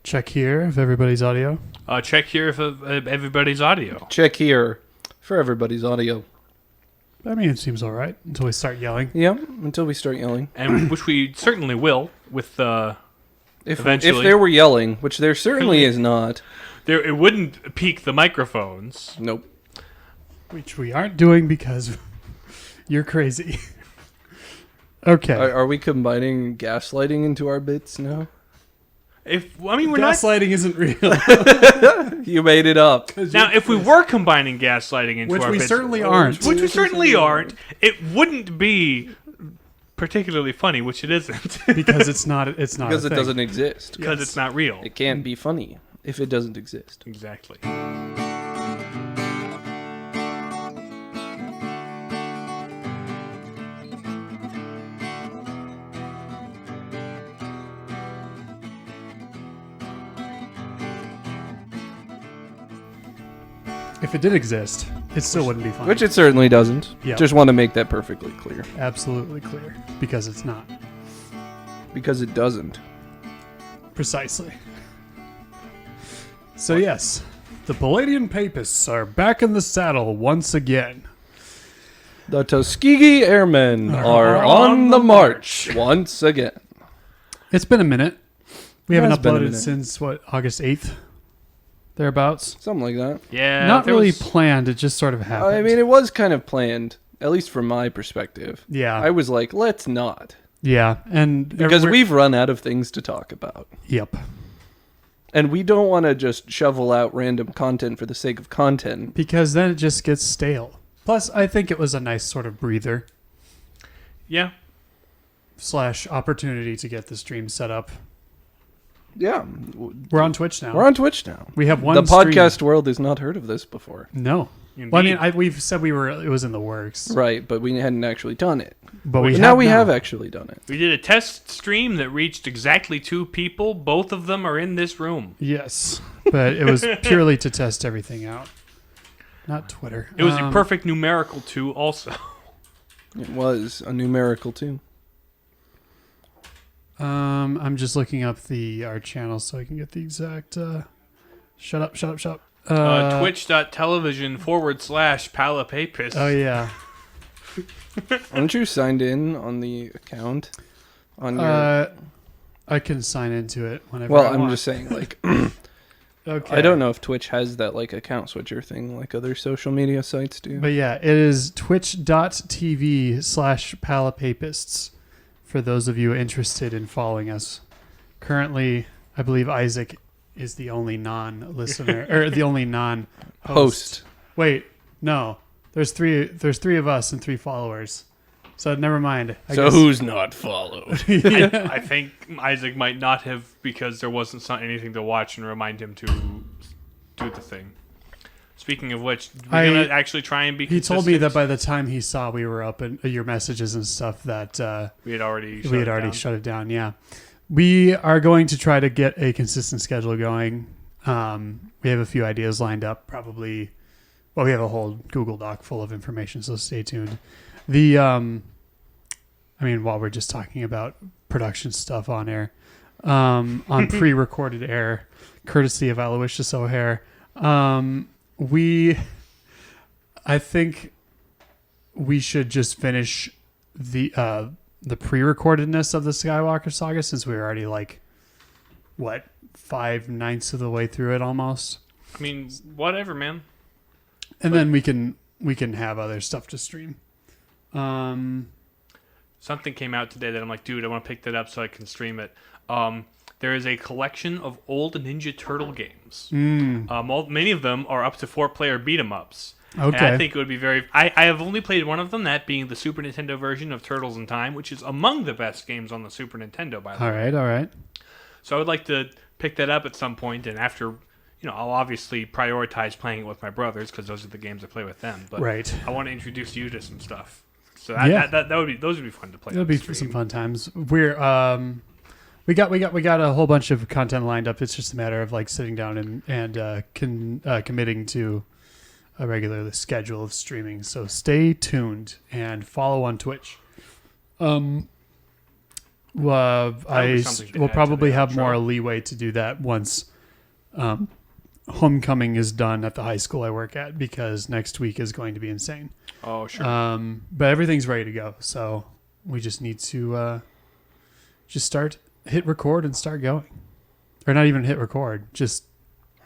Check here if everybody's audio. Check here for everybody's audio. Check here for everybody's audio. I mean, it seems all right until we start yelling. Yeah, until we start yelling. And which we certainly will with eventually. If there were yelling, which there certainly is not. It wouldn't peak the microphones. Nope. Which we aren't doing because you're crazy. Okay. Are we combining gaslighting into our bits now? We're Gaslighting isn't real. You made it up. Now, if we were combining gaslighting into Which our we bits, certainly aren't. Which we certainly aren't. It wouldn't be particularly funny, which it isn't. Because it's not. It's not Because a it thing. doesn't exist. Because it's not real. It can't be funny if it doesn't exist. Exactly. If it did exist, it still wouldn't be funny. Which it certainly doesn't. Yeah. Just want to make that perfectly clear. Absolutely clear. Because it's not. Because it doesn't. Precisely. So yes, the Palladian Papists are back in the saddle once again. The Tuskegee Airmen are on the march once again. It's been a minute. We haven't It's been a uploaded minute. since, August 8th? Thereabouts? Something like that. Yeah. Not there really was- planned, it just sort of happened. I mean, it was kind of planned, at least from my perspective. yeah. I was like, let's not. Yeah, and... Because we've run out of things to talk about. Yep. And we don't want to just shovel out random content for the sake of content. Because then it just gets stale. Plus, I think it was a nice sort of breather Yeah. / opportunity to get the stream set up. Yeah. We're on Twitch now. We're on Twitch now. We have one The stream. podcast world has not heard of this before. No. Indeed. Well, I mean, we've said it was in the works. Right, but we hadn't actually done it. But But now we have actually done it. We did a test stream that reached exactly 2 people. Both of them are in this room. Yes, but it was purely to test everything out. Not Twitter. It was a perfect numerical 2 also. It was a numerical too. I'm just looking up our channel so I can get the exact... Shut up. Twitch.tv/Palapapist. Oh, yeah. Aren't you signed in on the account? On your... I can sign into it whenever well, I want. I'm just saying, like, Okay. I don't know if Twitch has that, like, account switcher thing like other social media sites do. But yeah, it is twitch.tv/Palapapists for those of you interested in following us. Currently, I believe Isaac is the only non-listener, or the only non-host. Host. Wait, no. There's three of us and 3 followers. So never mind. I So guess. who's not followed? I think Isaac might not have because there wasn't anything to watch and remind him to do the thing. Speaking of which, we're going to actually try and be He consistent. told me that by the time he saw we were up and your messages and stuff that we had already shut it down. Yeah. We are going to try to get a consistent schedule going. We have a few ideas lined up, probably. Well, we have a whole Google Doc full of information, so stay tuned. While we're just talking about production stuff on air, on pre-recorded air, courtesy of Aloysius O'Hare, I think we should just finish the pre-recordedness of the Skywalker saga since we're already 5/9 of the way through it almost. I mean, whatever, man. And then we can have other stuff to stream. Something came out today that I'm like, dude, I want to pick that up so I can stream it. There is a collection of old Ninja Turtle games. Many of them are up to 4-player beat 'em ups. Okay. And I think it would be I have only played one of them, that being the Super Nintendo version of Turtles in Time, which is among the best games on the Super Nintendo, by the way. All right. So I would like to pick that up at some point, and after, I'll obviously prioritize playing it with my brothers because those are the games I play with them. But Right. I want to introduce you to some stuff. So those would be fun to play. It'll on be the stream. some fun times. We got a whole bunch of content lined up. It's just a matter of sitting down and committing to a regular schedule of streaming. So stay tuned and follow on Twitch. I something to will add to probably the have outro. more leeway to do that once homecoming is done at the high school I work at, because next week is going to be insane. Oh, sure. But everything's ready to go, so we just need to just hit record and start going. Or not even hit record, just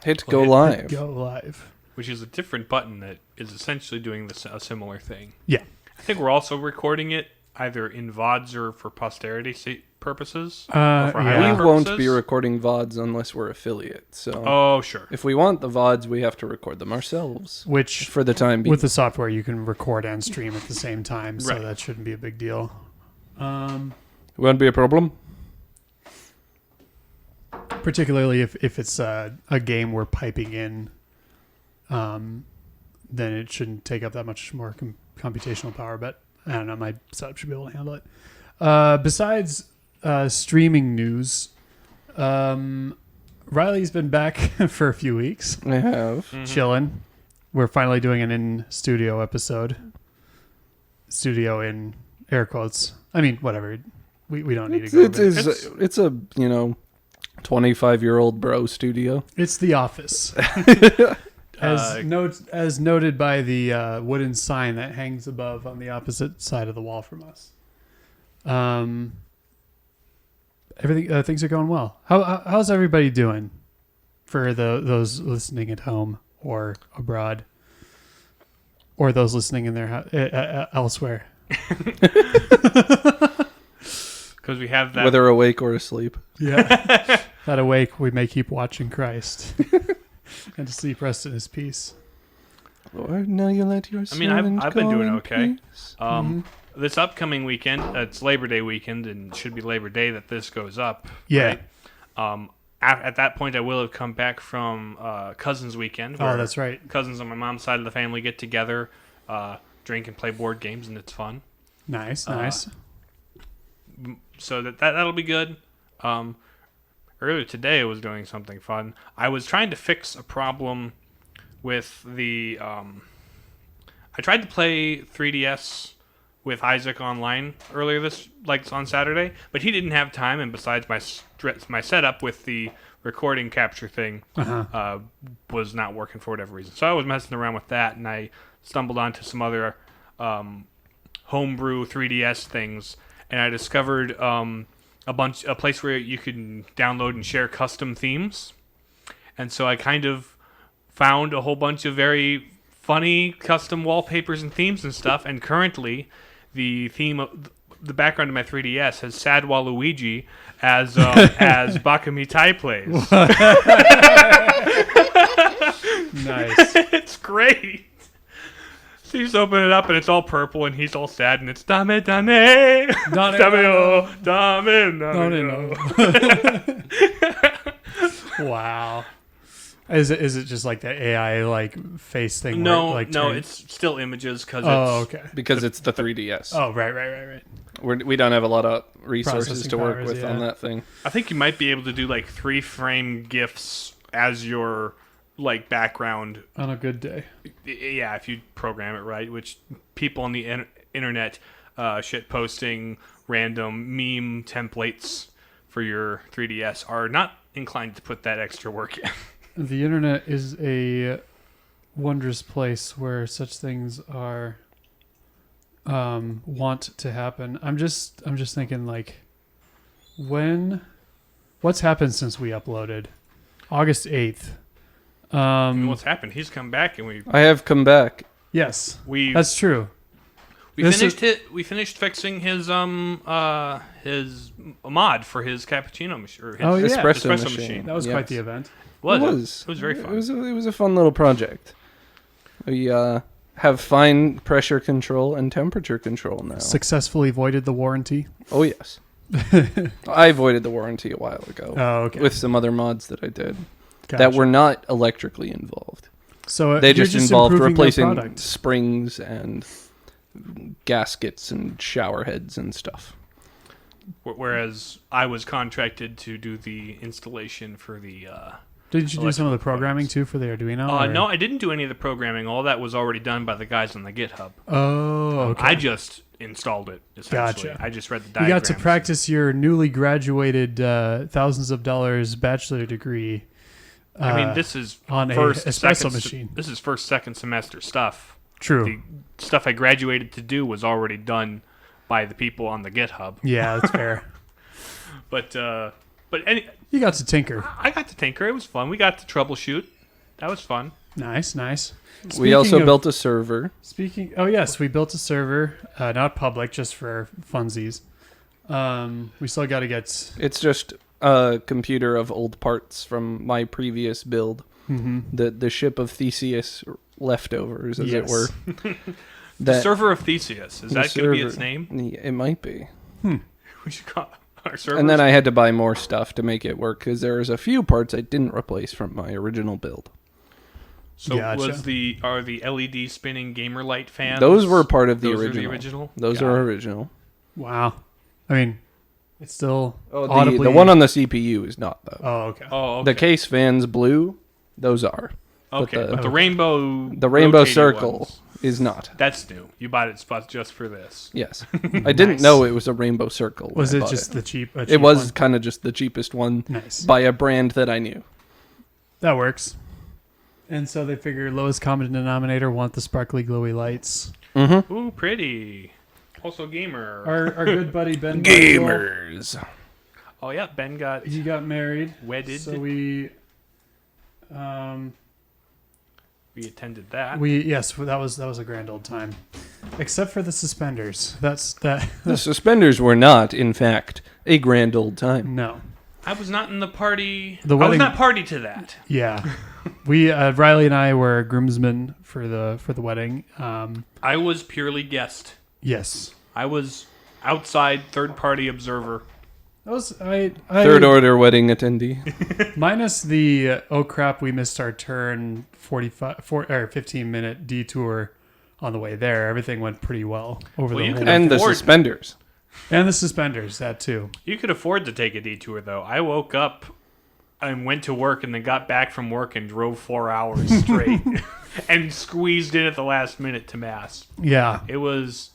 Hit live. hit go live. Which is a different button that is essentially doing a similar thing. Yeah. I think we're also recording it either in VODs or for posterity purposes. Or for Yeah. highlight We won't purposes. be recording VODs unless we're affiliate. So Oh, sure. if we want the VODs, we have to record them ourselves. Which, For the time being. with the software, you can record and stream at the same time, so Right. that shouldn't be a big deal. Won't be a problem. Particularly if it's a game we're piping in, then it shouldn't take up that much more computational power. But I don't know, my setup should be able to handle it. Besides streaming news, Riley's been back for a few weeks, I have. Mm-hmm. chilling. We're finally doing an in-studio episode. Studio in air quotes. I mean, whatever. We don't need to go over it. It's a 25-year-old bro studio. It's the office. As noted by the wooden sign that hangs above on the opposite side of the wall from us. Everything things are going well. How's everybody doing? For those listening at home or abroad, or those listening in their elsewhere. Because we have that. Whether awake or asleep. Yeah, that awake we may keep watching Christ, and to sleep rest in His peace. Lord, now you let your I mean, I've servant been go doing in okay. peace. This upcoming weekend, it's Labor Day weekend, and it should be Labor Day that this goes up. Yeah. Right? At that point, I will have come back from Cousins Weekend. Oh, where that's right. Cousins on my mom's side of the family get together, drink and play board games, and it's fun. Nice. So that'll be good. Earlier today, I was doing something fun. I was trying to fix a problem with the. I tried to play 3DS with Isaac online earlier on Saturday, but he didn't have time. And besides, my setup with the recording capture thing was not working for whatever reason. So I was messing around with that, and I stumbled onto some other homebrew 3DS things, and I discovered a place where you can download and share custom themes. And so I kind of found a whole bunch of very funny custom wallpapers and themes and stuff. And currently, the the background of my 3DS has Sad Waluigi as Bakamitai plays. Nice. It's great. So you just open it up and it's all purple and he's all sad and it's dame dame dame oh dame Wow. Is it just like the AI like face thing? No, where it, like, no, turns- it's still images because Oh, it's okay. Because it's the 3DS. Oh, right. We don't have a lot of resources Processing to work powers, with on yeah. that thing. I think you might be able to do like 3-frame GIFs as your like background. On a good day. Yeah, if you program it right, which people on the internet shit posting random meme templates for your 3DS are not inclined to put that extra work in. The internet is a wondrous place where such things are want to happen. I'm just thinking like what's happened since we uploaded? August 8th. And what's happened? He's come back and I have come back. Yes. we That's true. We finished fixing his mod for his cappuccino machine. Or his Oh, yeah. Espresso, machine. machine. That was Yes. quite the event. It was. It was very fun. It was a fun little project. We have fine pressure control and temperature control now. Successfully voided the warranty. Oh yes. I voided the warranty a while ago Oh, okay. with some other mods that I did Gotcha. that were not electrically involved. So They you're just involved improving their replacing product. springs and gaskets and shower heads and stuff. Whereas I was contracted to do the installation for the Didn't you do some of the programming too for the Arduino? No, I didn't do any of the programming. All that was already done by the guys on the GitHub. Oh, okay. I just installed it, essentially. Gotcha. I just read the You diagrams. got to practice your newly graduated thousands of dollars bachelor degree. I mean, this is on first, a espresso second, machine. This is first, second semester stuff. True. The stuff I graduated to do was already done by the people on the GitHub. Yeah, that's fair. But You got to tinker. I got to tinker. It was fun. We got to troubleshoot. That was fun. Nice. We also Speaking of- built a server. Oh yes, we built a server, not public, just for funsies. We still got to get. It's just a computer of old parts from my previous build. The ship of Theseus leftovers, as it were. The server of Theseus. Is the that going to be its server- name? It might be. We should call our server. And then I had to buy more stuff to make it work because there was a few parts I didn't replace from my original build. So Gotcha. are the LED spinning gamer light fans? Those were part of the those original. Are the original. Those Got are it. original. Wow. I mean, it's still The audibly. one on the CPU is not though. Oh, okay. Oh, okay. The case fans blue, those are. Okay, but but the rainbow. The rainbow rotating circle ones, is not. that's new. You bought it spot just for this. Yes, I didn't know it was a rainbow circle. when Was I it bought just the cheap? A cheap It was one? kind of just the cheapest one Nice. by a brand that I knew. That works. And so they figure lowest common denominator want the sparkly glowy lights. Ooh, pretty. Also gamer. Our good buddy Ben. Gamers. Oh yeah, Ben got He got married. wedded. So we attended that. yes, that was a grand old time. Except for the suspenders. That's that. The suspenders were not, in fact, a grand old time. No. I was not in the party. The I wedding- was not party to that. Yeah. We Riley and I were groomsmen for the wedding. I was purely guest. Yes. I was outside third party observer. That was I Third order wedding attendee. minus the oh crap, we missed our turn 15-minute detour on the way there. Everything went pretty well over Well, the you whole could And the afford- suspenders. and the suspenders, that too. You could afford to take a detour though. I woke up and went to work and then got back from work and drove 4 hours straight and squeezed in at the last minute to Mass. Yeah. It was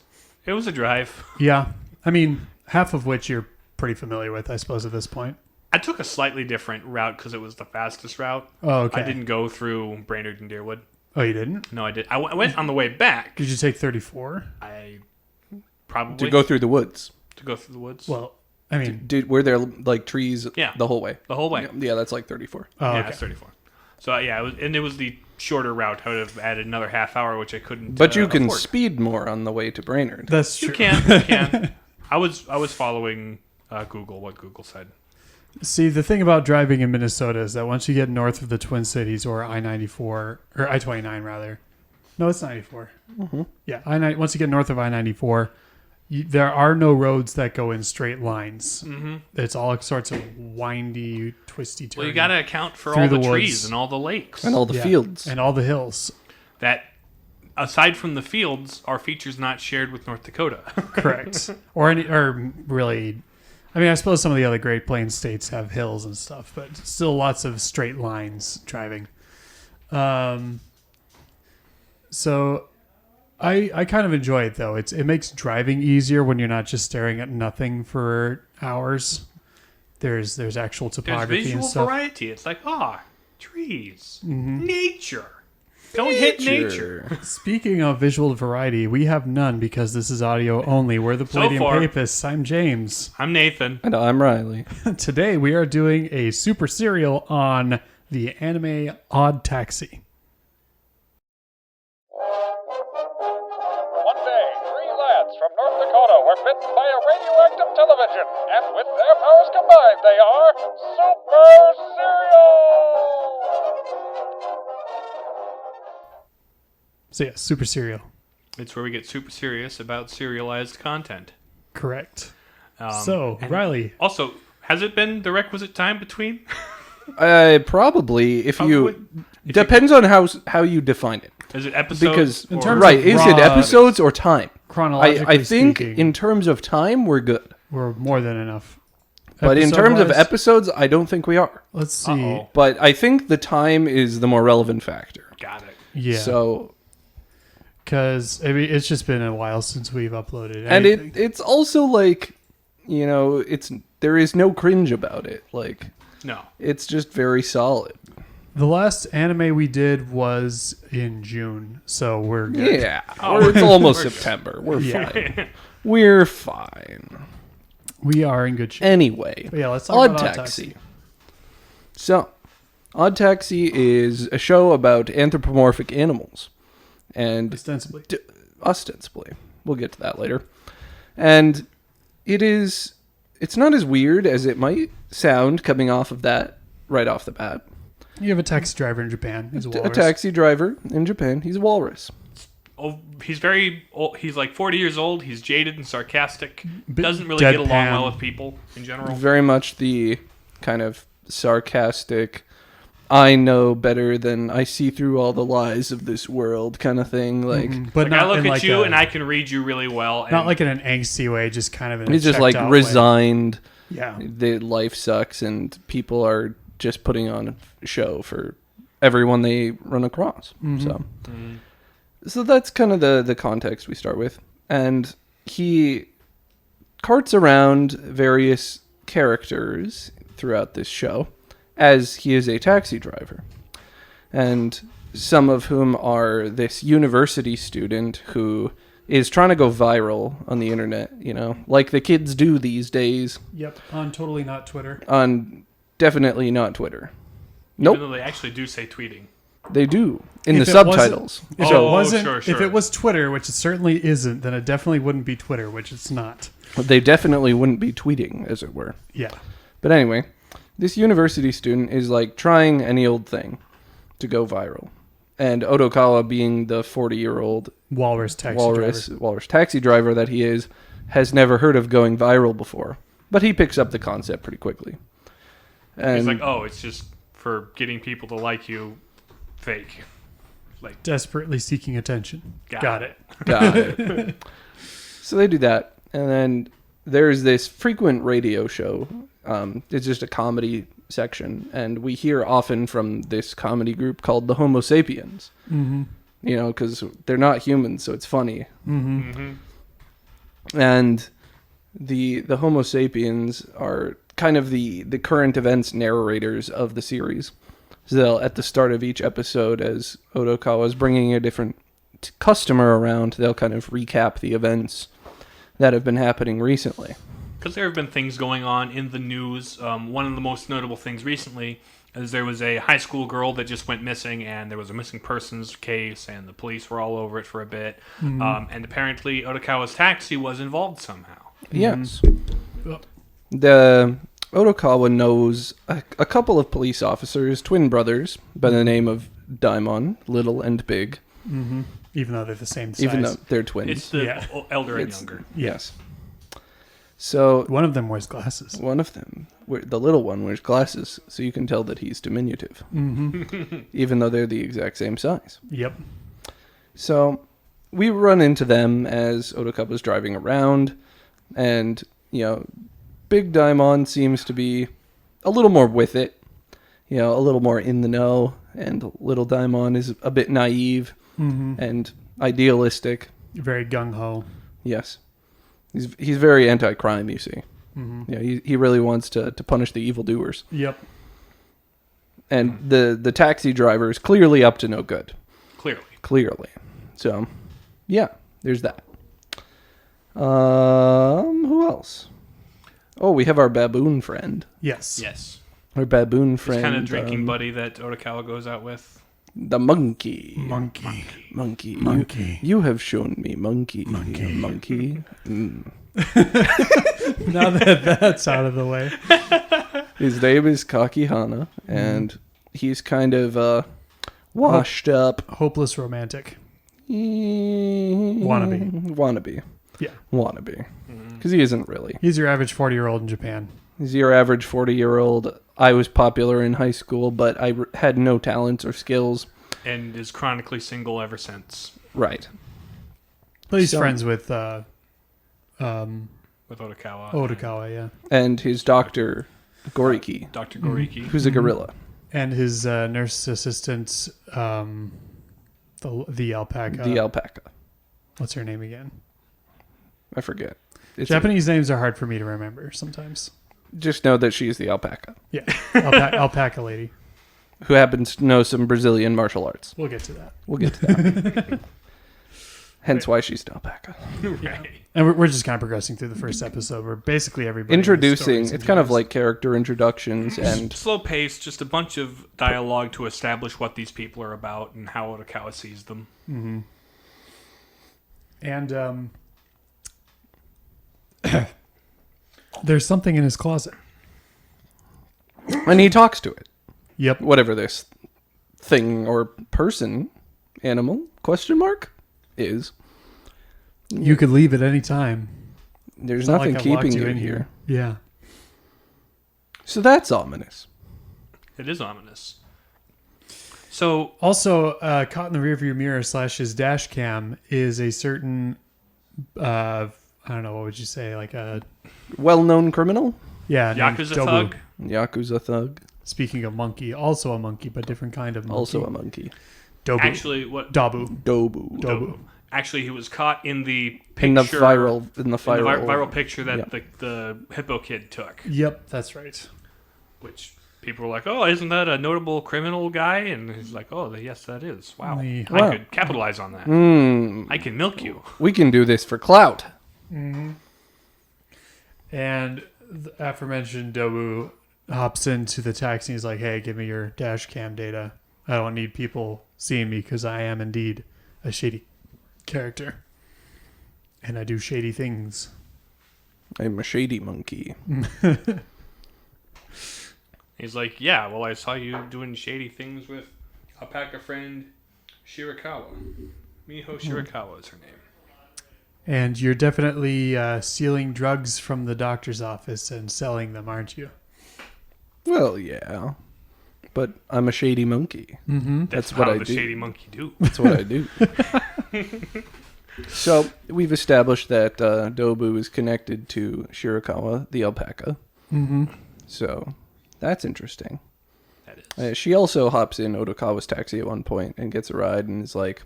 a drive. Yeah. I mean, half of which you're pretty familiar with, I suppose, at this point. I took a slightly different route because it was the fastest route. Oh, okay. I didn't go through Brainerd and Deerwood. Oh, you didn't? No, I did. I went on the way back. Did you take 34? I probably To go through the woods. through the woods. Well, I mean, Were there like trees Yeah. the whole way? the whole way. Yeah, that's like 34. oh, Yeah, okay. it's 34. So yeah, it was the shorter route. I would have added another half hour, which I couldn't. But you can afford. speed more on the way to Brainerd. That's true. You can. I was following Google. What Google said. See, the thing about driving in Minnesota is that once you get north of the Twin Cities or I-94 or I-29 rather, no, it's 94. Mm-hmm. Yeah, once you get north of I-94, there are no roads that go in straight lines. Mm-hmm. It's all sorts of windy, twisty turns. Well, you got to account for Through all the the trees woods. and all the lakes. And all the fields. and all the hills. That, aside from the fields, are features not shared with North Dakota. Correct. or really, I mean, I suppose some of the other Great Plains states have hills and stuff, but still lots of straight lines driving. So I kind of enjoy it though. It makes driving easier when you're not just staring at nothing for hours. There's actual There's topography visual and stuff. variety. It's like, trees, Mm-hmm. nature. Don't hit nature. Speaking of visual variety, we have none because this is audio only. We're the Palladium far. Papists. I'm James. I'm Nathan. And I'm Riley. Today we are doing a super serial on the anime Odd Taxi. One day, 3 lads from North Dakota were bitten by a radioactive television, and with their powers combined, they are Super Serial! So yeah, super serial. It's where we get super serious about serialized content. Correct. And Riley, Also, has it been the requisite time between? Probably, if Probably. you... Depends on how you define it. Is it episodes? Because, In or- terms right, of is it raw- episodes or time? chronologically I think speaking, in terms of time, we're good. we're more than enough. But in terms of Episode-wise, episodes, I don't think we are. let's see. Uh-oh. But I think the time is the more relevant factor. Got it. Yeah. So, because it's just been a while since we've uploaded and anything. it's also like, there is no cringe about it. Like, No. it's just very solid. The last anime we did was in June, so we're good. Yeah. Oh, It's almost we're good. September. We're Yeah. fine. We're fine. We are in good shape. Anyway, But yeah, let's talk Odd about Taxi. So, Odd Taxi is a show about anthropomorphic animals. And Ostensibly. ostensibly. We'll get to that later. And it's not as weird as it might sound coming off of that right off the bat. You have a taxi driver in Japan. He's a A walrus. taxi driver in Japan, he's a walrus. Oh, he's very old. He's like 40 years old. He's jaded and sarcastic. Bit Doesn't really get along deadpan. well with people in general. Very much the kind of sarcastic, I know better than I see through all the lies of this world kind of thing. Like, But Like, I not look in at like you a, and I can read you really well. And not like in an angsty way, just kind of in he's a just like checked out way. resigned. Yeah. That life sucks and people are just putting on a show for everyone they run across. So that's kind of the context we start with. And he carts around various characters throughout this show as he is a taxi driver. And some of whom are this university student who is trying to go viral on the internet, like the kids do these days Yep. On totally not Twitter. on definitely not Twitter. even Nope, though they actually do say tweeting. they do in If the it wasn't- subtitles. If Oh, it wasn't, sure, if sure. it was Twitter, which it certainly isn't, then it definitely wouldn't be Twitter, which it's not. They definitely wouldn't be tweeting, as it were. Yeah. But anyway, this university student is like trying any old thing to go viral. And Odokawa, being the 40-year-old Walrus taxi walrus taxi driver that he is, has never heard of going viral before. But he picks up the concept pretty quickly. And He's like, oh, it's just for getting people to like you. Fake. Like, desperately seeking attention. Got it. got it. So they do that. And then there's this frequent radio show. It's just a comedy section. And we hear often from this comedy group called the Homo Sapiens. Mm-hmm. Because they're not humans, so it's funny. Mm-hmm. And the Homo Sapiens are kind of the current events narrators of the series. So they'll, at the start of each episode, as Odokawa is bringing a different customer around, they'll kind of recap the events that have been happening recently. Because there have been things going on in the news. One of the most notable things recently is there was a high school girl that just went missing, and there was a missing persons case, and the police were all over it for a bit. And apparently Odokawa's taxi was involved somehow. Yes. Yep. The Odokawa knows a couple of police officers, twin brothers, by the name of Daimon, Little and Big, Mm-hmm. Even though they're the same size. even though they're twins. It's the Yeah. elder and It's- younger. Yes. So One of them wears glasses. one of them, the little one, wears glasses, so you can tell that he's diminutive, Mm-hmm. even though they're the exact same size. Yep. So we run into them as Odokawa's driving around, and, Big Daimon seems to be a little more with it, a little more in the know, and Little Daimon is a bit naive Mm-hmm. and idealistic. Very gung ho. Yes. He's very anti-crime, you see. Mm-hmm. Yeah, he really wants to punish the evildoers. Yep. And the taxi driver is clearly up to no good. Clearly. So, yeah, there's that. Who else? Oh, we have our baboon friend. Yes. Yes. Our baboon This friend. kind of drinking buddy that Odokawa goes out with. The monkey. Monkey. Monkey. Monkey. You have shown me monkey. Monkey. Monkey. Now that that's out of the way. His name is Kakihana, and he's kind of washed up. Hopeless romantic. Wannabe. Yeah. Wannabe. Because he isn't really. He's your average 40-year-old in Japan. He's your average 40-year-old. I was popular in high school, but I had no talents or skills. And is chronically single ever since. Right. But he's So- friends with with Otokawa. Otokawa, yeah. And his doctor, Goriki, Dr. Goriki. who's a gorilla. And his nurse assistant, the alpaca. The alpaca. What's her name again? I forget. It's Japanese names are hard for me to remember sometimes. just know that she's the alpaca, Yeah, alpaca lady. who happens to know some Brazilian martial arts. We'll get to that. We'll get to that. Hence why she's an alpaca. Right. And we're just kind of progressing through the first episode where basically everybody... Introducing, it's kind of like character introductions and... Slow pace, just a bunch of dialogue to establish what these people are about and how Otokawa sees them. Mm-hmm. And there's something in his closet. And he talks to it. Yep. Whatever this thing or person, animal, question mark, is. You could leave at any time. There's It's not nothing like I locked keeping you in here. Yeah. So that's ominous. It is ominous. So, Also, caught in the rearview mirror / his dash cam is a certain, I don't know, what would you say? Like a... Well-known criminal? Yeah. named Yakuza Dobu. thug? Yakuza thug. Speaking of monkey, also a monkey, but different kind of monkey. Also a monkey. Dobu. Actually, what? Dabu. Dobu. Dobu. Actually, he was caught in the picture... In the viral... viral picture that Yeah. the hippo kid took. Yep, that's right. Which people were like, oh, isn't that a notable criminal guy? And he's like, oh, yes, that is. Wow. Wow. I could capitalize on that. I can milk you. We can do this for clout. Mm-hmm. And the aforementioned Dobu hops into the taxi and he's like, hey, give me your dash cam data. I don't need people seeing me because I am indeed a shady character. And I do shady things. I'm a shady monkey. He's like, yeah, well, I saw you doing shady things with alpaca friend Shirakawa. Miho Shirakawa is her name. And you're definitely stealing drugs from the doctor's office and selling them, aren't you? Well, yeah. But I'm a shady monkey. Mm-hmm. That's how what I the do. shady monkey do. That's what I do. So we've established that Dobu is connected to Shirakawa, the alpaca. Mm-hmm. So that's interesting. That is. She also hops in Otokawa's taxi at one point and gets a ride and is like,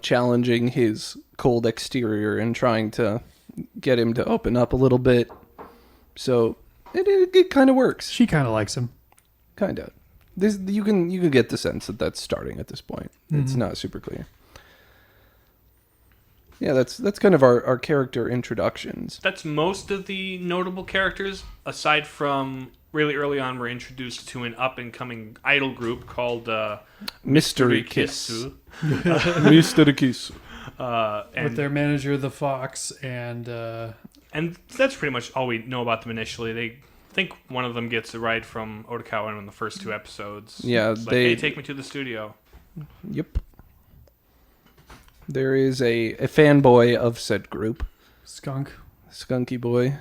challenging his cold exterior and trying to get him to open up a little bit. So it kind of works. She kind of likes him. Kind of. You can get the sense that that's starting at this point. It's not super clear. Yeah, that's kind of our character introductions. That's most of the notable characters, aside from really early on, we're introduced to an up-and-coming idol group called Mystery Kiss. Mystery Kiss. With their manager, the Fox, and that's pretty much all we know about them initially. They think one of them gets a ride from Otokawa in the first 2 episodes. Yeah, it's like, hey, take me to the studio. Yep. There is a fanboy of said group. Skunk. Skunky boy.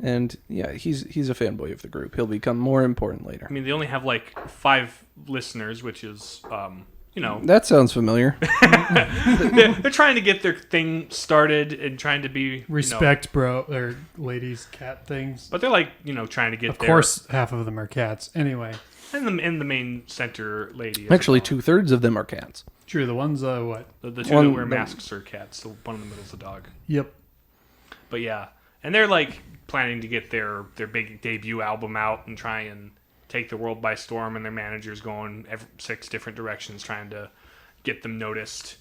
And yeah, he's a fanboy of the group. He'll become more important later. I mean, they only have like 5 listeners, which is, That sounds familiar. they're trying to get their thing started and trying to be Respect, bro, or ladies, cat things. but they're like trying to get Of course, half of them are cats. Anyway, and the main center lady. as Actually, well. 2/3 of them are cats. true. The ones, what? The 2 one- that wear masks are cats. The one in the middle is a dog. Yep. But yeah, and they're like planning to get their big debut album out and try and take the world by storm. And their manager's going 6 different directions trying to get them noticed,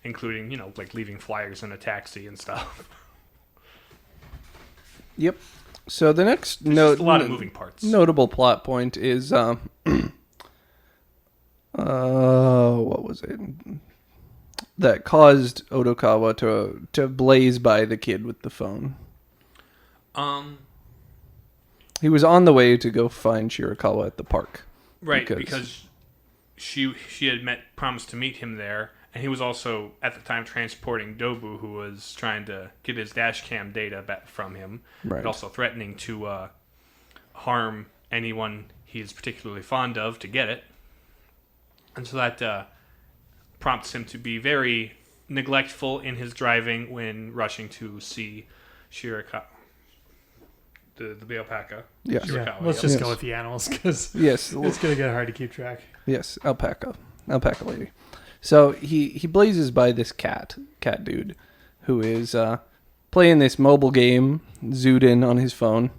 including like leaving flyers in a taxi and stuff. Yep. So the next Just a lot of moving parts. notable plot point is what was it? That caused Otokawa to blaze by the kid with the phone. He was on the way to go find Shirakawa at the park. Right, because she had promised to meet him there, and he was also at the time transporting Dobu, who was trying to get his dash cam data back from him, Right. but also threatening to harm anyone he's particularly fond of to get it. And so that prompts him to be very neglectful in his driving when rushing to see Shirakawa. The alpaca. Yes. Yeah, Shirakawa, let's yep. just Yes. go with the animals because Yes. it's going to get hard to keep track. Yes, alpaca lady. So he blazes by this cat dude, who is playing this mobile game, zoomed in on his phone,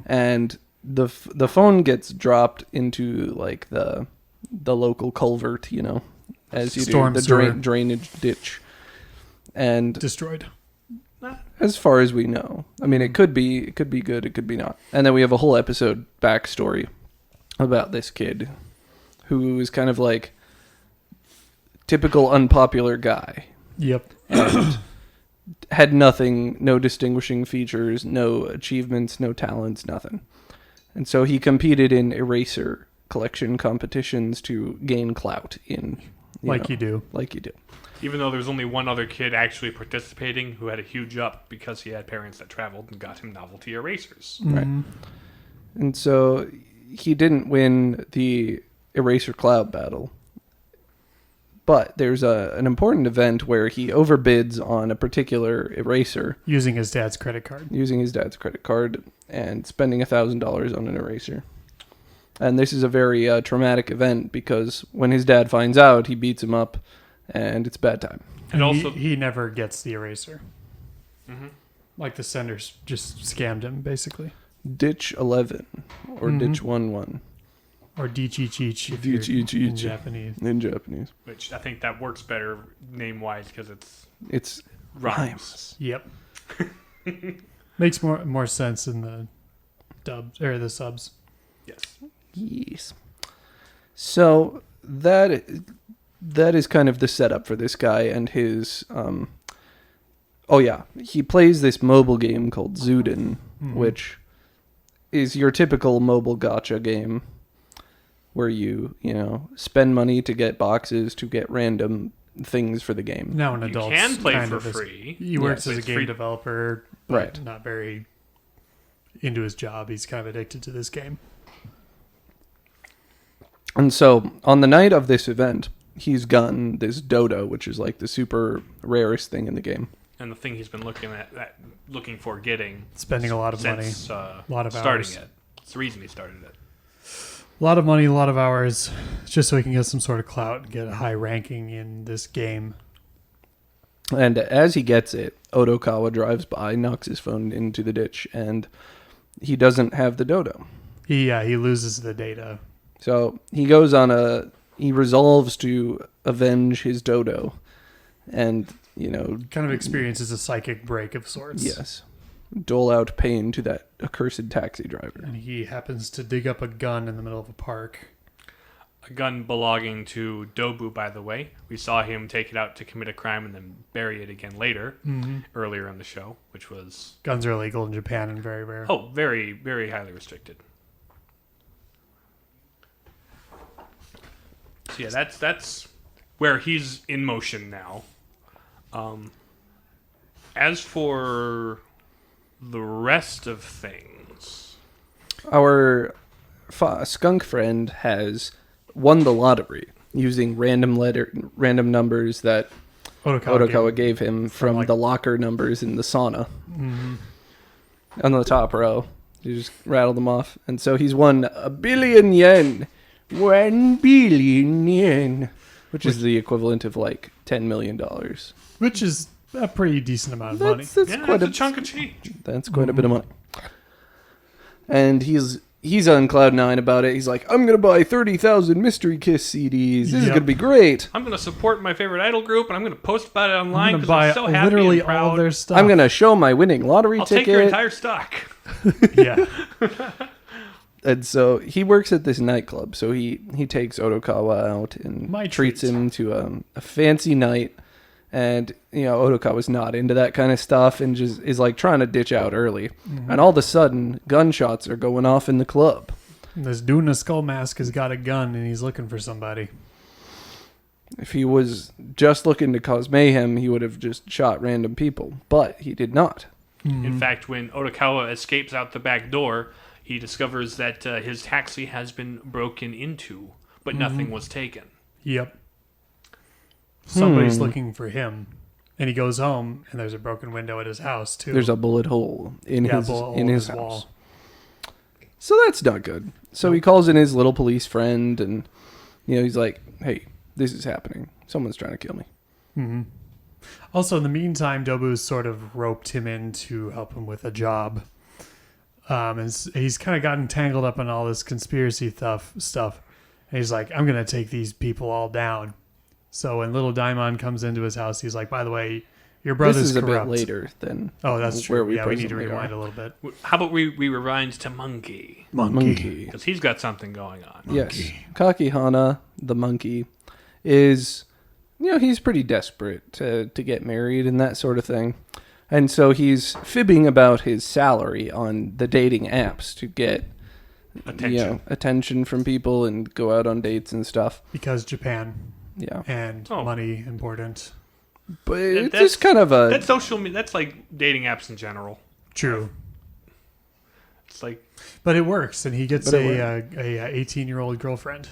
and the phone gets dropped into like the local culvert, as you Storm do, the sewer. drainage ditch, and Destroyed. as far as we know, I mean, it could be good, it could be not. And then we have a whole episode backstory about this kid, who is kind of like typical unpopular guy. Yep. And had nothing, no distinguishing features, no achievements, no talents, nothing. And so he competed in eraser collection competitions to gain clout in, Like you do. Like you do. Even though there's only one other kid actually participating who had a huge up because he had parents that traveled and got him novelty erasers. Right. And so he didn't win the eraser cloud battle. But there's an important event where he overbids on a particular eraser Using his dad's credit card. using his dad's credit card and spending $1,000 on an eraser. And this is a very traumatic event because when his dad finds out, he beats him up, and it's bad time. And also, he never gets the eraser. Like the senders just scammed him, basically. Ditch 11 or Ditch 1-1 Or Dichi-Chich if Dichi-Chich. you're in Japanese. in Japanese. which I think that works better name-wise because It's rhymes. Yep. Makes more sense in the dubs or the subs. Yes. yes. So that is kind of the setup for this guy and his. Oh yeah, he plays this mobile game called Zuden, which is your typical mobile gacha game, where you spend money to get boxes to get random things for the game. Now an You adult can play kind for of is- free. He works Yes. as a It's game free- developer, but Right. not very into his job. He's kind of addicted to this game. And so on the night of this event, he's gotten this dodo, which is like the super rarest thing in the game. And the thing he's been looking for getting Spending a lot of money. since lot of starting hours. it. It's the reason he started it. A lot of money, a lot of hours, just so he can get some sort of clout and get a high ranking in this game. And as he gets it, Odokawa drives by, knocks his phone into the ditch, and he doesn't have the dodo. He loses the data. So he goes on he resolves to avenge his dodo. And, Kind of experiences a psychic break of sorts. yes, dole out pain to that accursed taxi driver. And he happens to dig up a gun in the middle of a park. A gun belonging to Dobu, by the way. We saw him take it out to commit a crime and then bury it again later, earlier in the show, which was... Guns are illegal in Japan and very rare. Oh, very, very highly restricted. So yeah, that's where he's in motion now. As for the rest of things... Our skunk friend has won the lottery using random numbers that Odokawa gave him from like- the locker numbers in the sauna. On the top row. You just rattle them off. And so he's won 1 billion yen. 1 billion yen. Which is the equivalent of like $10 million. Which is a pretty decent amount of money. That's Yeah, quite that's a chunk of change. That's quite a bit of money. And he's on cloud nine about it. He's like, I'm going to buy 30,000 Mystery Kiss CDs. This is Yep. going to be great. I'm going to support my favorite idol group, and I'm going to post about it I'm online going to because buy I'm so happy literally and proud. all their stuff. I'm going to show my winning lottery I'll ticket. take your entire stock. Yeah. And so he works at this nightclub. So he takes Odokawa out and My treats treat. him to a fancy night. And, Odokawa's not into that kind of stuff and just is like trying to ditch out early. And all of a sudden, gunshots are going off in the club. This dude in a skull mask has got a gun and he's looking for somebody. If he was just looking to cause mayhem, he would have just shot random people. But he did not. In fact, when Odokawa escapes out the back door, he discovers that his taxi has been broken into, but nothing was taken. Yep. Somebody's looking for him. And he goes home, and there's a broken window at his house too. There's a bullet hole in his bullet hole in his wall. house. So that's not good. So he calls in his little police friend, and he's like, "Hey, this is happening. Someone's trying to kill me." Mm-hmm. Also, in the meantime, Dobu's sort of roped him in to help him with a job. And he's kind of gotten tangled up in all this conspiracy stuff. And he's like, I'm going to take these people all down. So when little Daimon comes into his house, he's like, by the way, your brother's This is corrupt. a bit later than Oh, that's true. where we We need to presently rewind are. a little bit. How about we rewind to Monkey? Monkey. Because he's got something going on. Yes. Kakihana, the monkey, is, he's pretty desperate to get married and that sort of thing. And so he's fibbing about his salary on the dating apps to get attention from people and go out on dates and stuff. Because Japan Yeah. and money important. But it's just kind of a... That's social media. That's like dating apps in general. True. It's like... But it works, and he gets a 18-year-old girlfriend.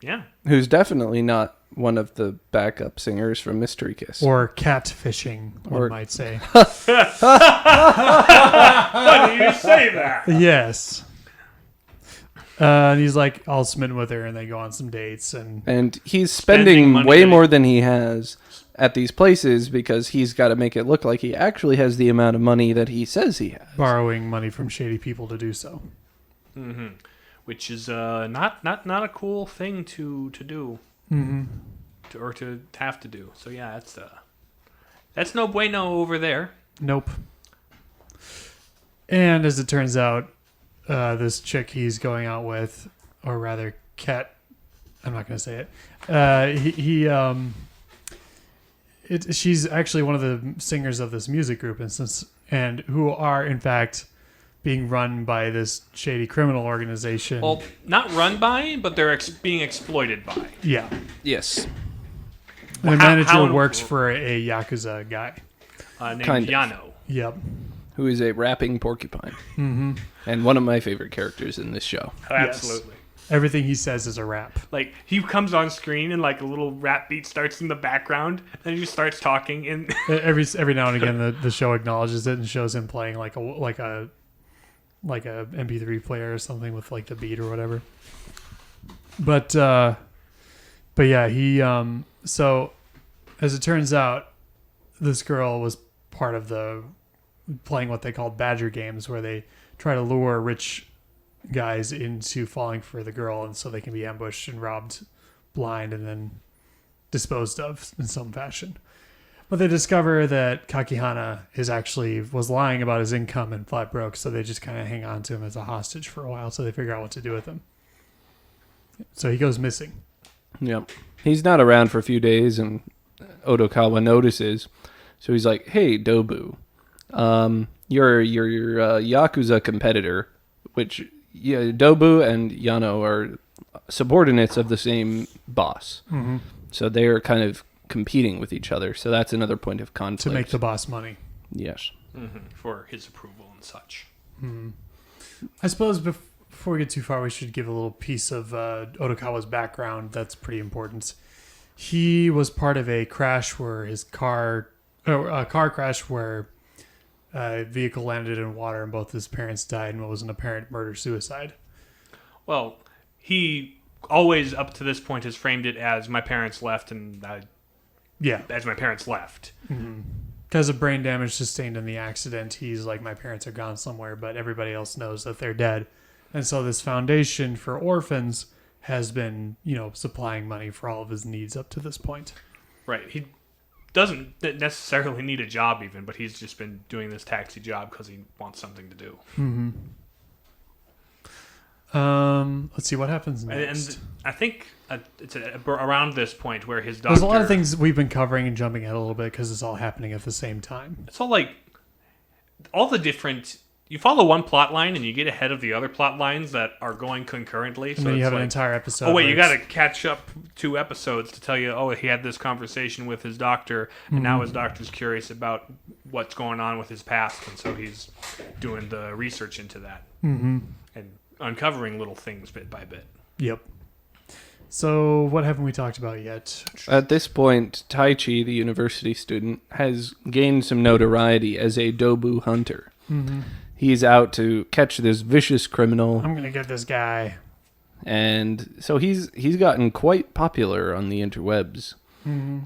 Yeah. Who's definitely not one of the backup singers from Mystery Kiss. Or catfishing, one might say. Why do you say that? Yes. And he's like all smitten with her, and they go on some dates. And he's Spending spending money way that he- more than he has at these places because he's got to make it look like he actually has the amount of money that he says he has. Borrowing money from shady people to do so. Mm-hmm. Which is not a cool thing to do. Mm-hmm. To have to do. So yeah, that's no bueno over there. Nope. And as it turns out, this chick he's going out with, or rather, Ket, I'm not going to say it. She's actually one of the singers of this music group, and who are in fact being run by this shady criminal organization. Well, not run by, but they're being exploited by. Yeah. Yes. The manager works for a Yakuza guy. Named Kind of. Yano. Yep. Who is a rapping porcupine. Mm-hmm. And one of my favorite characters in this show. Oh, absolutely. Everything he says is a rap. Like, he comes on screen and like a little rap beat starts in the background and he just starts talking and Every now and again the show acknowledges it and shows him playing like a MP3 player or something with like the beat or whatever. But yeah, he so as it turns out, this girl was part of the playing what they called Badger games, where they try to lure rich guys into falling for the girl, and so they can be ambushed and robbed blind and then disposed of in some fashion. But they discover that Kakihana was lying about his income and flat broke, so they just kind of hang on to him as a hostage for a while, so they figure out what to do with him. So he goes missing. Yep. He's not around for a few days, and Odokawa notices. So he's like, "Hey, Dobu, your Yakuza competitor, which Dobu and Yano are subordinates of the same boss. Mm-hmm. So they are kind of competing with each other. So that's another point of conflict. To make the boss money. Yes. for his approval and such. Mm-hmm. I suppose before we get too far, we should give a little piece of Odokawa's background. That's pretty important. He was part of a crash where a car crash where a vehicle landed in water and both his parents died, and what was an apparent murder-suicide. Well, he always up to this point has framed it as my parents left and as my parents left. Mm-hmm. Because of brain damage sustained in the accident, he's like, my parents are gone somewhere, but everybody else knows that they're dead. And so this foundation for orphans has been, supplying money for all of his needs up to this point. Right. He doesn't necessarily need a job even, but he's just been doing this taxi job because he wants something to do. Mm-hmm. Let's see what happens next. And I think it's around this point where his doctor... There's a lot of things we've been covering and jumping ahead a little bit because it's all happening at the same time. It's all like... all the different... You follow one plot line and you get ahead of the other plot lines that are going concurrently. And then you have an entire episode. Oh, wait, you got to catch up 2 episodes to tell you, he had this conversation with his doctor, and now his doctor's curious about what's going on with his past, and so he's doing the research into that. Mm-hmm. And uncovering little things bit by bit. Yep. So what haven't we talked about yet? At this point, Taichi, the university student, has gained some notoriety as a Dobu hunter. Mm-hmm. He's out to catch this vicious criminal, I'm gonna get this guy. and so he's gotten quite popular on the interwebs. Mm-hmm.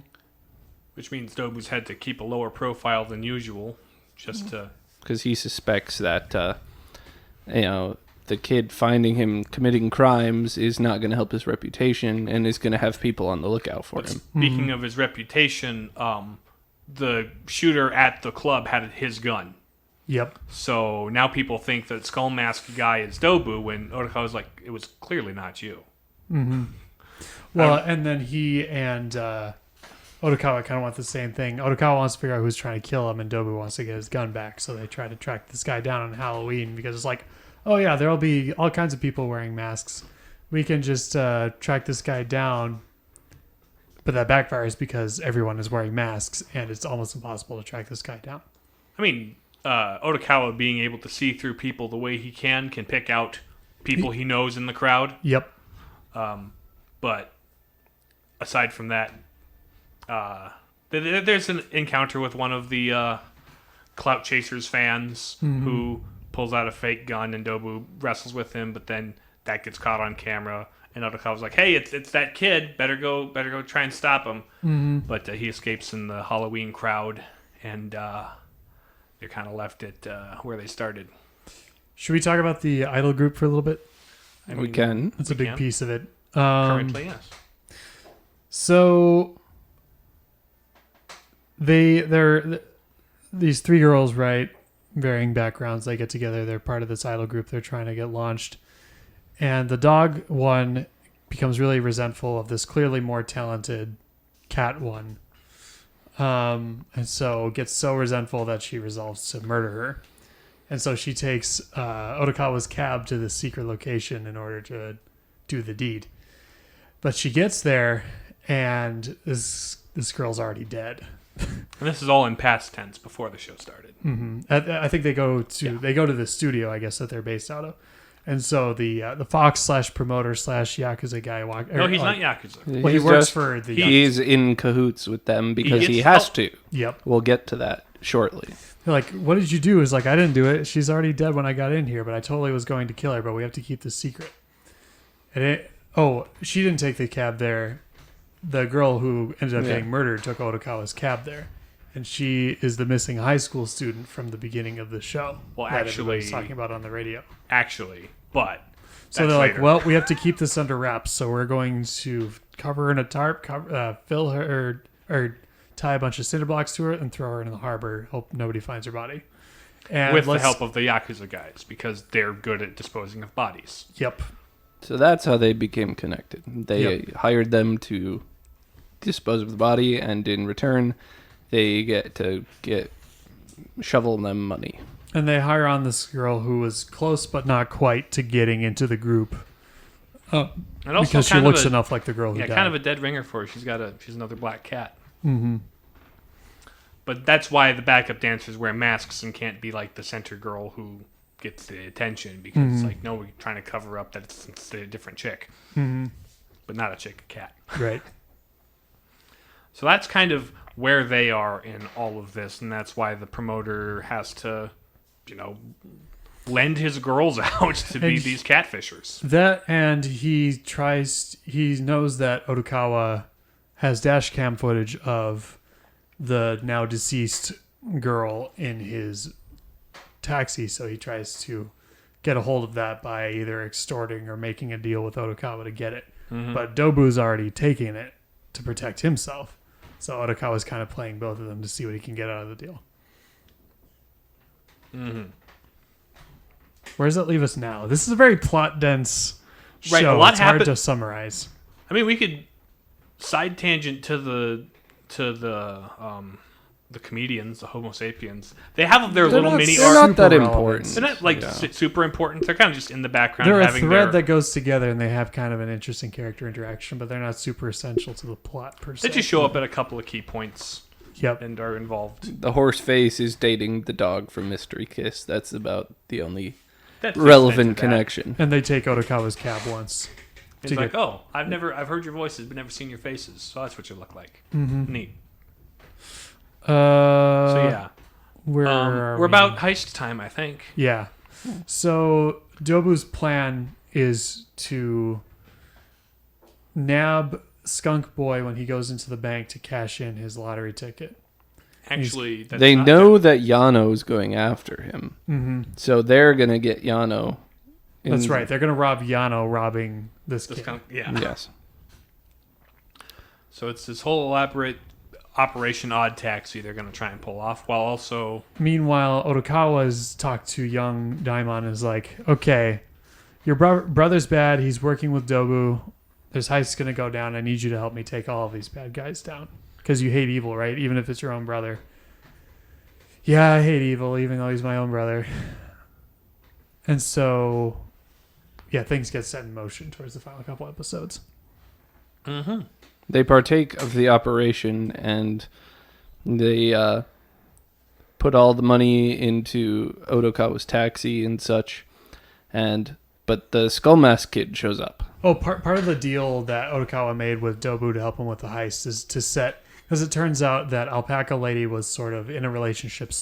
Which means Dobu's had to keep a lower profile than usual, just to... Because he suspects that, the kid finding him committing crimes is not going to help his reputation and is going to have people on the lookout for him. Speaking of his reputation, the shooter at the club had his gun. Yep. So now people think that Skull Mask guy is Dobu when Otakawa's like, it was clearly not you. Mm-hmm. Well, and then he and Otakawa kind of want the same thing. Otakawa wants to figure out who's trying to kill him, and Dobu wants to get his gun back. So they try to track this guy down on Halloween because it's like, oh yeah, there'll be all kinds of people wearing masks. We can just track this guy down. But that backfires because everyone is wearing masks, and it's almost impossible to track this guy down. I mean, Otakawa being able to see through people the way he can pick out people he knows in the crowd. Yep. But aside from that, there's an encounter with one of the Clout Chasers fans who pulls out a fake gun, and Dobu wrestles with him, but then that gets caught on camera, and Otakawa's like, "Hey, it's that kid. Better go try and stop him." Mm-hmm. But he escapes in the Halloween crowd, and they're kind of left at where they started. Should we talk about the idol group for a little bit? We can. That's a big piece of it. Currently, yes. So they're these three girls, right? Varying backgrounds. They get together. They're part of this idol group. They're trying to get launched. And the dog one becomes really resentful of this clearly more talented cat one. And so gets so resentful that she resolves to murder her. And so she takes Otakawa's cab to this secret location in order to do the deed. But she gets there, and this girl's already dead. And this is all in past tense before the show started. Mm-hmm. I think they go to the studio, I guess, that they're based out of. And so the Fox / promoter / Yakuza guy No, he's not Yakuza. Well, he works for the Yakuza. He's in cahoots with them because he gets has help. to. Yep. We'll get to that shortly. They're like, what did you do? Is like, I didn't do it. She's already dead when I got in here, but I totally was going to kill her, but we have to keep this secret. And she didn't take the cab there. The girl who ended up getting murdered took Otakawa's cab there. And she is the missing high school student from the beginning of the show. Well, that actually, everybody's talking about on the radio. But so they're later. like, well, we have to keep this under wraps, so we're going to cover her in a tarp, fill her, or tie a bunch of cinder blocks to her and throw her in the harbor. Hope nobody finds her body. And with the help of the Yakuza guys, because they're good at disposing of bodies. Yep. So that's how they became connected. They hired them to dispose of the body, and in return, they get to shovel them money. And they hire on this girl who was close but not quite to getting into the group. And also because she looks enough like the girl who died. kind of a dead ringer for her. She's another black cat. Mm-hmm. But that's why the backup dancers wear masks and can't be like the center girl who gets the attention, because it's like, no, we're trying to cover up that it's a different chick. Mm-hmm. But not a chick, a cat. Right. So that's kind of where they are in all of this, and that's why the promoter has to, lend his girls out to be these catfishers. That, and he knows that Otakawa has dash cam footage of the now deceased girl in his taxi, so he tries to get a hold of that by either extorting or making a deal with Otakawa to get it. Mm-hmm. But Dobu's already taking it to protect himself. So Otakawa's kind of playing both of them to see what he can get out of the deal. Mm-hmm. Where does that leave us now? This is a very plot-dense show. Right, a lot it's hard happened. to summarize. I mean, we could side tangent to the comedians, the Homo sapiens. They have their little mini They're arc. not that relevant. important. They're not like super important. They're kind of just in the background. They're a having thread that goes together, and they have kind of an interesting character interaction, but they're not super essential to the plot per se. They just show up at a couple of key points. Yep. And are involved. The horse face is dating the dog from Mystery Kiss. That's about the only That fits relevant into that. connection. And they take Otakawa's cab once. He's like, oh, I've heard your voices, but never seen your faces. So that's what you look like. Mm-hmm. Neat. So So yeah, we're about heist time, I think. Yeah. So Dobu's plan is to nab Skunk Boy when he goes into the bank to cash in his lottery ticket. Actually, that's They not know that Yano's going after him. Mm-hmm. So they're going to get Yano. That's right. They're going to rob Yano robbing this kid. Yeah. Yes. So it's this whole elaborate Operation Odd Taxi they're going to try and pull off, while also... Meanwhile, Otokawa's talked to young Daimon and is like, okay, your brother's bad. He's working with Dobu. This heist's going to go down. I need you to help me take all of these bad guys down. Because you hate evil, right? Even if it's your own brother. Yeah, I hate evil, even though he's my own brother. And so, yeah, things get set in motion towards the final couple episodes. Mm-hmm. They partake of the operation and they put all the money into Otokawa's taxi and such. But the Skull Mask kid shows up. Oh, part of the deal that Otokawa made with Dobu to help him with the heist is to set... Because it turns out that Alpaca Lady was sort of in a relationship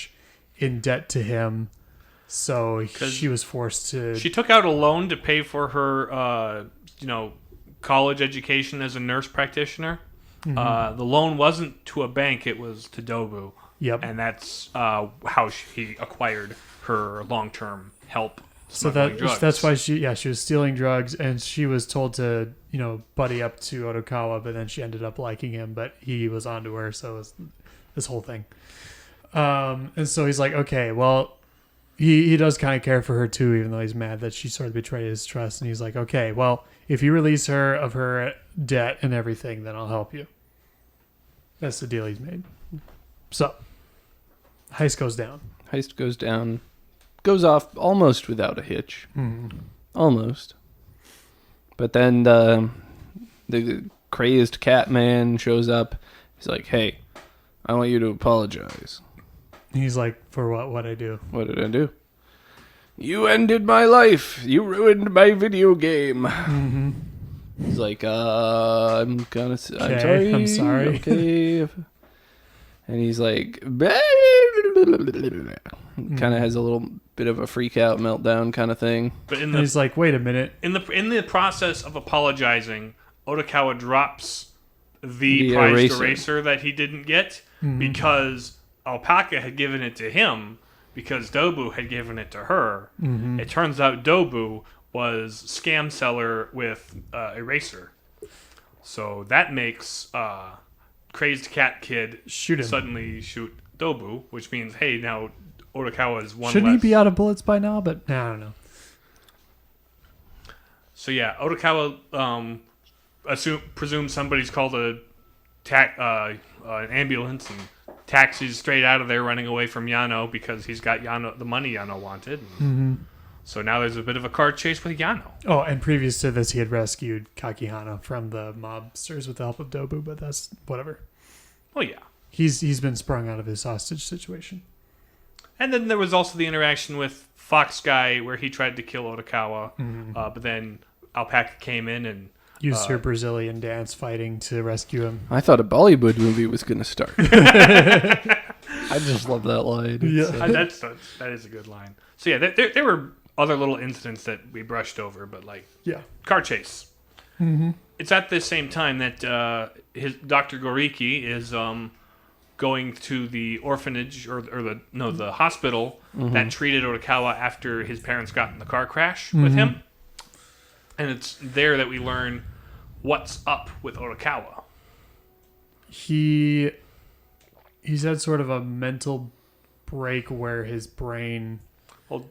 / in debt to him. So she was forced to... She took out a loan to pay for her, college education as a nurse practitioner. Mm-hmm. The loan wasn't to a bank, it was to Dobu. Yep. And that's how he acquired her long-term help. So that's why she was stealing drugs, and she was told to, buddy up to Otokawa, but then she ended up liking him, but he was onto her, so it was this whole thing. And so he's like, okay, well, he does kind of care for her too, even though he's mad that she sort of betrayed his trust, and he's like, okay, well, if you release her of her debt and everything, then I'll help you. That's the deal he's made. So, heist goes down. Heist goes down. Goes off almost without a hitch. Mm-hmm. Almost. But then the crazed cat man shows up. He's like, hey, I want you to apologize. He's like, for what? What'd I do? What did I do? You ended my life. You ruined my video game. Mm-hmm. He's like, I'm sorry. I'm sorry. Okay. And he's like, kind of has a little bit of a freak out meltdown kind of thing. But he's like, wait a minute. In the process of apologizing, Otokawa drops the prized eraser that he didn't get because Alpaca had given it to him because Dobu had given it to her. Mm-hmm. It turns out Dobu was scam seller with eraser. So that makes crazed cat kid suddenly shoot Dobu, which means, hey, now Otokawa is one Shouldn't less. he be out of bullets by now? But I don't know. So yeah, Otokawa presumes somebody's called an ambulance and taxis straight out of there, running away from Yano because he's got the money Yano wanted. Mm-hmm. So now there's a bit of a car chase with Yano. Oh, and previous to this, he had rescued Kakihana from the mobsters with the help of Dobu, but that's whatever. Well, yeah. He's been sprung out of his hostage situation. And then there was also the interaction with Fox Guy where he tried to kill Otokawa, but then Alpaca came in and used her Brazilian dance fighting to rescue him. I thought a Bollywood movie was going to start. I just love that line. Yeah. That is a good line. So yeah, there were other little incidents that we brushed over, but car chase. Mm-hmm. It's at the same time that his Dr. Goriki is going to the orphanage or the hospital that treated Otokawa after his parents got in the car crash with him. And it's there that we learn what's up with Otokawa. He's had sort of a mental break where his brain... Well,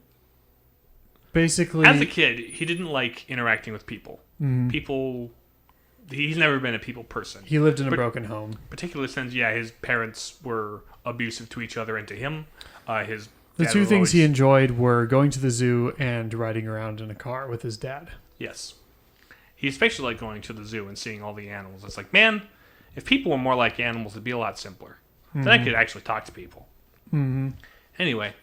basically... As a kid, he didn't like interacting with people. Mm-hmm. He's never been a people person. He lived in a broken home. Particularly since, his parents were abusive to each other and to him. The two things he enjoyed were going to the zoo and riding around in a car with his dad. Yes. He especially liked going to the zoo and seeing all the animals. It's like, man, if people were more like animals, it'd be a lot simpler. Then I could actually talk to people. Mm-hmm. Anyway,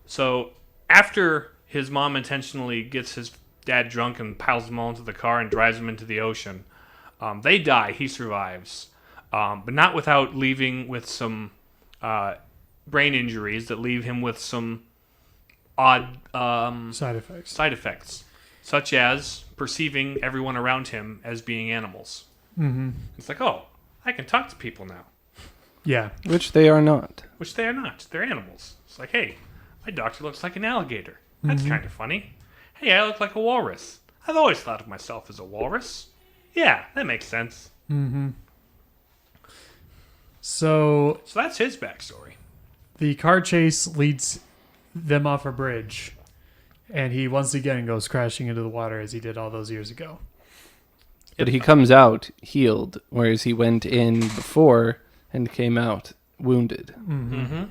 so after his mom intentionally gets his dad drunk and piles them all into the car and drives them into the ocean. They die. He survives, but not without leaving with some brain injuries that leave him with some odd Side effects. side effects, such as perceiving everyone around him as being animals. Mm-hmm. It's like, oh, I can talk to people now, Yeah. Which they are not. which they are not. They're animals. It's like, hey, my doctor looks like an alligator. That's kind of funny. Hey, I look like a walrus. I've always thought of myself as a walrus. Yeah, that makes sense. Mm-hmm. So So that's his backstory. the car chase leads them off a bridge, and he once again goes crashing into the water as he did all those years ago. But he comes out healed, whereas he went in before and came out wounded. Mm-hmm.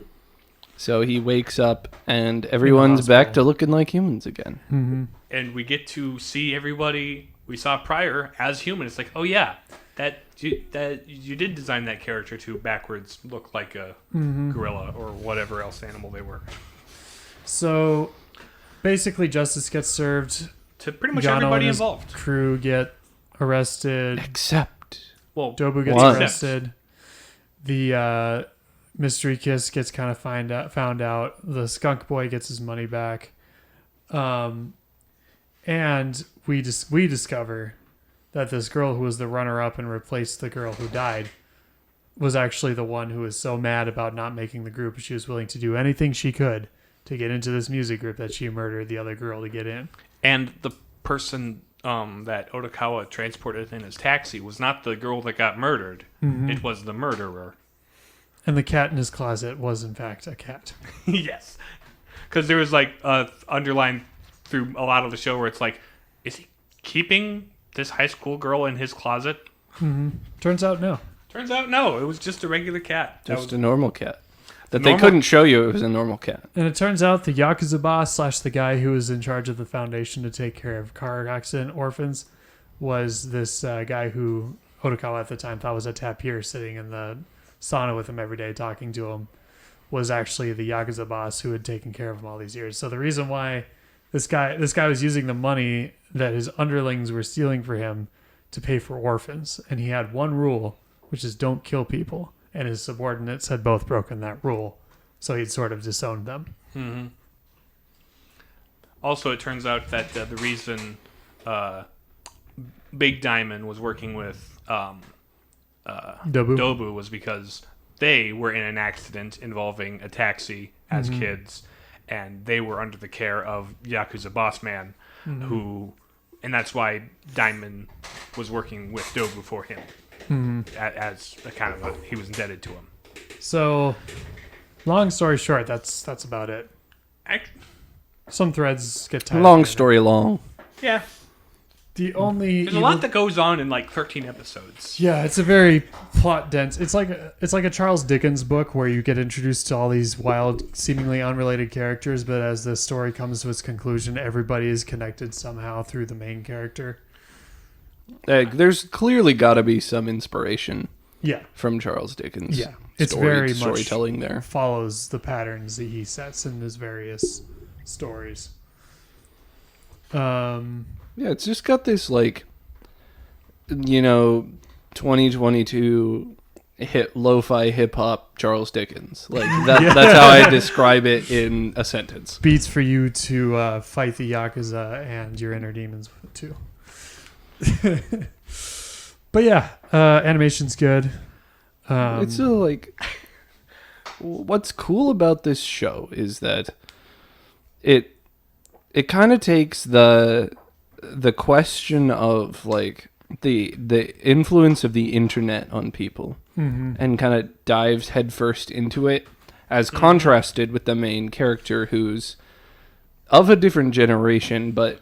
So he wakes up and everyone's back hospital. to looking like humans again. Mm-hmm. And we get to see everybody we saw prior as human. It's like, oh yeah, that you did design that character to backwards look like a gorilla or whatever else animal they were. So basically, justice gets served. To pretty much Yano everybody and his involved. crew get arrested. Except Well, Dobu gets Once. arrested. The mystery kiss gets kind of found out. The skunk boy gets his money back. And we discover that this girl who was the runner-up and replaced the girl who died was actually the one who was so mad about not making the group. She was willing to do anything she could to get into this music group that she murdered the other girl to get in. and the person that Otokawa transported in his taxi was not the girl that got murdered. It was the murderer. And the cat in his closet was, in fact, a cat. Yes. Because there was like underlined through a lot of the show where it's like, is he keeping this high school girl in his closet? Turns out, no. Turns out, no. It was just a regular cat. That just was- a normal cat. That Normal- they couldn't show you it was a normal cat. And it turns out the Yakuza boss / the guy who was in charge of the foundation to take care of car accident orphans was this guy who Otokawa at the time thought was a tapir sitting in the sauna with him every day talking to him, was actually the Yakuza boss who had taken care of him all these years. So the reason why this guy was using the money that his underlings were stealing for him to pay for orphans. And he had one rule, which is don't kill people. And his subordinates had both broken that rule. So he'd sort of disowned them. Mhm. Also, it turns out that the reason Big Diamond was working with Dobu was because they were in an accident involving a taxi as kids, and they were under the care of Yakuza boss man, who, and that's why Diamond was working with Dobu for him, as a kind of he was indebted to him. So, long story short, that's about it. Some threads get tied. Long together. story long. Yeah, The only there's a lot that goes on in like 13 episodes. yeah, it's a very plot dense. It's like a Charles Dickens book where you get introduced to all these wild, seemingly unrelated characters, but as the story comes to its conclusion, everybody is connected somehow through the main character. There's clearly got to be some inspiration Yeah, from Charles Dickens. yeah, it's very much storytelling there. follows the patterns that he sets in his various stories. Yeah, it's just got this like, 2022 lo-fi hip hop Charles Dickens. Like that's how I describe it in a sentence. Beats for you to fight the Yakuza and your inner demons too. But yeah, animation's good. It's like, what's cool about this show is that it kind of takes the question of like the influence of the internet on people and kind of dives headfirst into it, as contrasted with the main character who's of a different generation but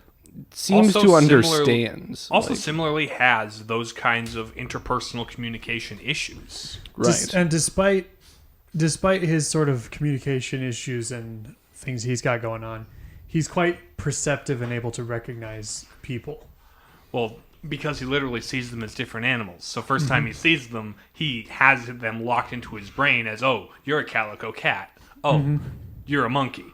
seems Also to understand. Also, similarly has those kinds of interpersonal communication issues. Right. And despite his sort of communication issues and things he's got going on, he's quite perceptive and able to recognize people. Well, because he literally sees them as different animals. So first time he sees them, he has them locked into his brain as, oh, you're a calico cat. Oh, you're a monkey.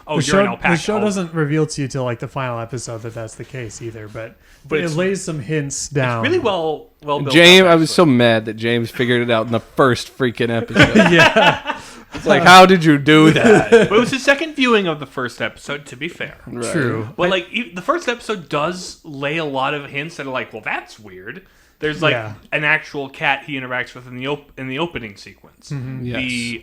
oh, the you're an show, alpaca. the show Oh, doesn't reveal to you till like the final episode that that's the case either, but it it's- lays some hints down. really well built James, up, I was so actually. mad that James figured it out in the first freaking episode. Yeah, It's like, how did you do that? But it was his second viewing of the first episode, to be fair. Right. true. But like the first episode does lay a lot of hints that are like, well, that's weird. There's like Yeah. an actual cat he interacts with in the opening sequence. Yes. The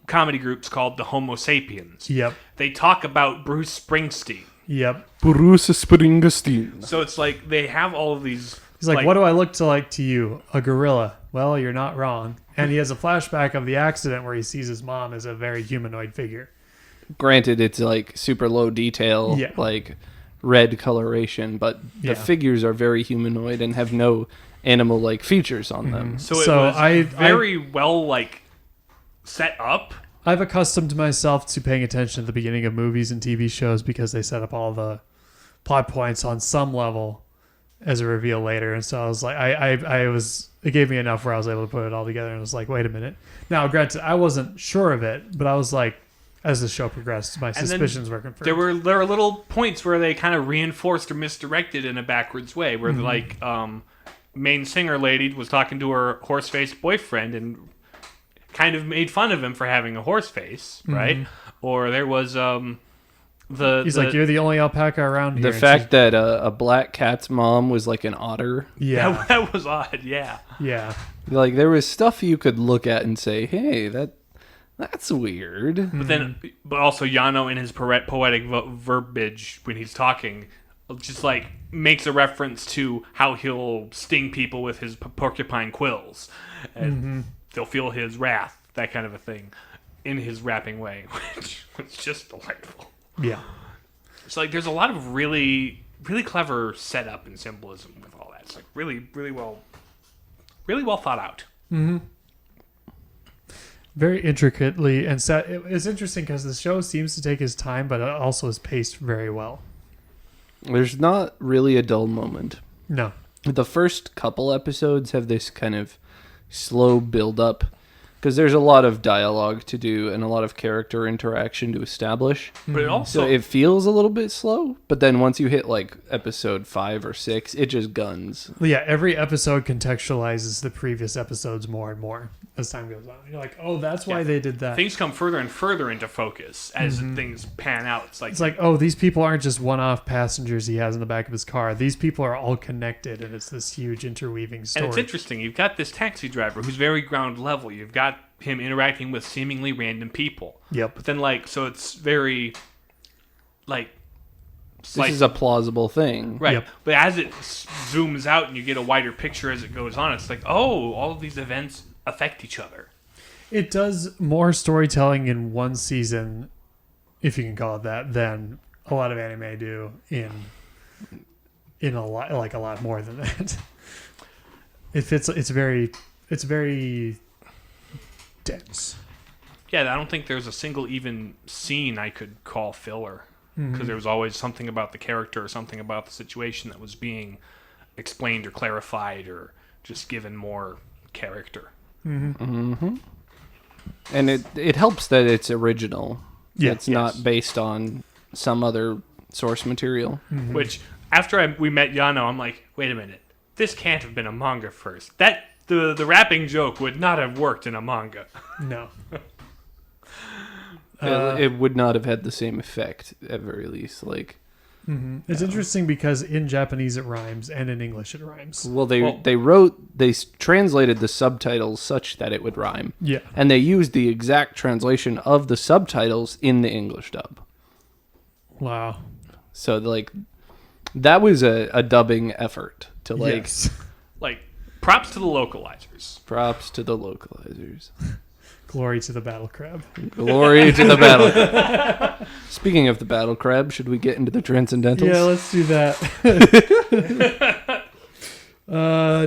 comedy group's called the Homo Sapiens. Yep. They talk about Bruce Springsteen. Yep. Bruce Springsteen. So it's like they have all of these. He's like, what do I look to you? A gorilla. Well, you're not wrong. And he has a flashback of the accident where he sees his mom as a very humanoid figure. Granted, it's like super low detail, Yeah. like red coloration, but Yeah. the figures are very humanoid and have no animal-like features on them. So it So was very well like set up. I've accustomed myself to paying attention at the beginning of movies and TV shows because they set up all the plot points on some level as a reveal later. And so I was like, it gave me enough where I was able to put it all together and I was like, wait a minute. Now, granted, I wasn't sure of it, but I was like, as the show progressed, my then suspicions were confirmed. There were little points where they kind of reinforced or misdirected in a backwards way, where like main singer lady was talking to her horse faced boyfriend and kind of made fun of him for having a horse face, right? Or there was He's like, you're the only alpaca around here. The fact that a black cat's mom was like an otter, yeah, that was odd, yeah. yeah. like there was stuff you could look at and say, hey, that's weird. But also Yano in his poetic verbiage when he's talking, just like makes a reference to how he'll sting people with his porcupine quills, and they'll feel his wrath, that kind of a thing, in his rapping way, which was just delightful. Yeah. It's like there's a lot of really, really clever setup and symbolism with all that. It's like really, really well thought out. Very intricately and set. It's interesting because the show seems to take his time, but it also is paced very well. There's not really a dull moment. No. The first couple episodes have this kind of slow build up because there's a lot of dialogue to do and a lot of character interaction to establish. But it also So it feels a little bit slow, but then once you hit like episode 5 or 6, it just guns. Yeah, every episode contextualizes the previous episodes more and more as time goes on. You're like, oh, that's why they did that. things come further and further into focus as things pan out. It's like, oh, these people aren't just one-off passengers he has in the back of his car. These people are all connected, and it's this huge interweaving story. and it's interesting. You've got this taxi driver who's very ground level. You've got him interacting with seemingly random people. Yep. But then, like, so it's very, like, This is a plausible thing. right. Yep. But as it zooms out and you get a wider picture as it goes on, it's like, oh, all of these events affect each other. It does more storytelling in one season, if you can call it that, than a lot of anime do in a lot more than that. It fits. It's very dense. Yeah, I don't think there's a single even scene I could call filler, because there was always something about the character or something about the situation that was being explained or clarified or just given more character. And it helps that it's original. Yeah. It's not based on some other source material. Which, after we met Yano, I'm like, wait a minute, this can't have been a manga first. That the rapping joke would not have worked in a manga. No. It would not have had the same effect at very least. Like, It's interesting because in Japanese it rhymes and in English it rhymes. well, they translated the subtitles such that it would rhyme. Yeah. And they used the exact translation of the subtitles in the English dub. Wow. So like that was a dubbing effort to like Yes. Like, props to the localizers. props to the localizers. Glory to the battle crab. Glory to the battle crab. Speaking of the battle crab, should we get into the transcendentals? Yeah, let's do that.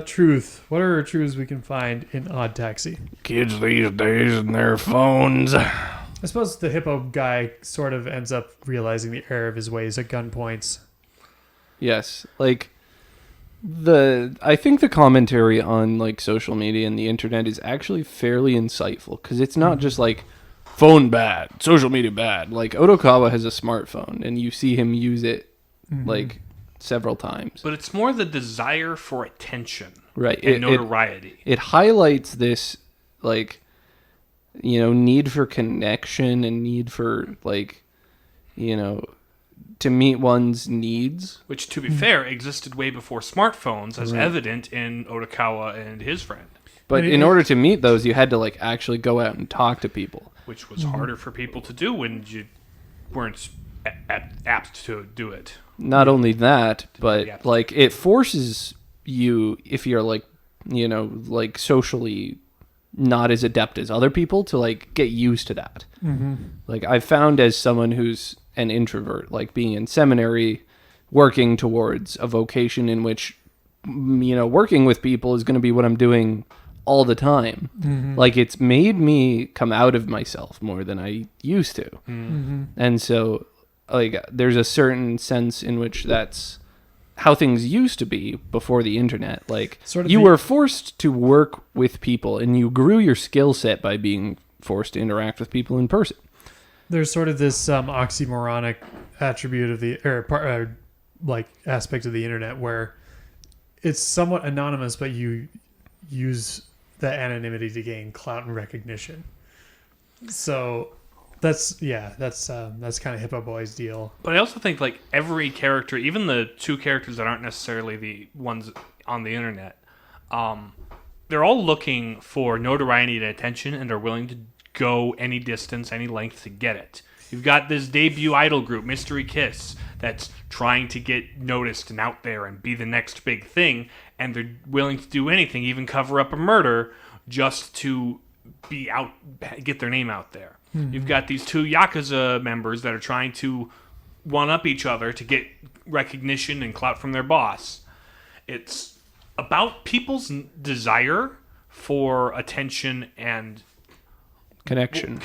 Truth. What are truths we can find in Odd Taxi? Kids these days and their phones. I suppose the hippo guy sort of ends up realizing the error of his ways at gunpoints. Yes, like I think the commentary on like social media and the internet is actually fairly insightful because it's not just like, phone bad, social media bad. Like, Otokawa has a smartphone, and you see him use it, like, several times. But it's more the desire for attention. Right. And notoriety. It highlights this, like, need for connection and need for, like, to meet one's needs. Which, to be fair, existed way before smartphones, as evident in Otokawa and his friend. But in order to meet those, you had to, like, actually go out and talk to people. Which was harder for people to do when you weren't apt to do it. Not only that, but, like, it forces you, if you're, like, like, socially not as adept as other people, to, like, get used to that. Like, I've found, as someone who's an introvert, like, being in seminary, working towards a vocation in which, working with people is going to be what I'm doing all the time. Like, it's made me come out of myself more than I used to. And so, like, there's a certain sense in which that's how things used to be before the internet. Like, you were forced to work with people, and you grew your skill set by being forced to interact with people in person. There's sort of this oxymoronic attribute of the like aspect of the internet where it's somewhat anonymous, but you use that anonymity to gain clout and recognition. So that's kind of Hippo Boy's deal. But I also think, like, every character, even the two characters that aren't necessarily the ones on the internet, they're all looking for notoriety and attention and are willing to go any distance, any length to get it. You've got this debut idol group, Mystery Kiss, that's trying to get noticed and out there and be the next big thing, and they're willing to do anything, even cover up a murder, just to be out, get their name out there. You've got these two Yakuza members that are trying to one-up each other to get recognition and clout from their boss. It's about people's desire for attention and Connection.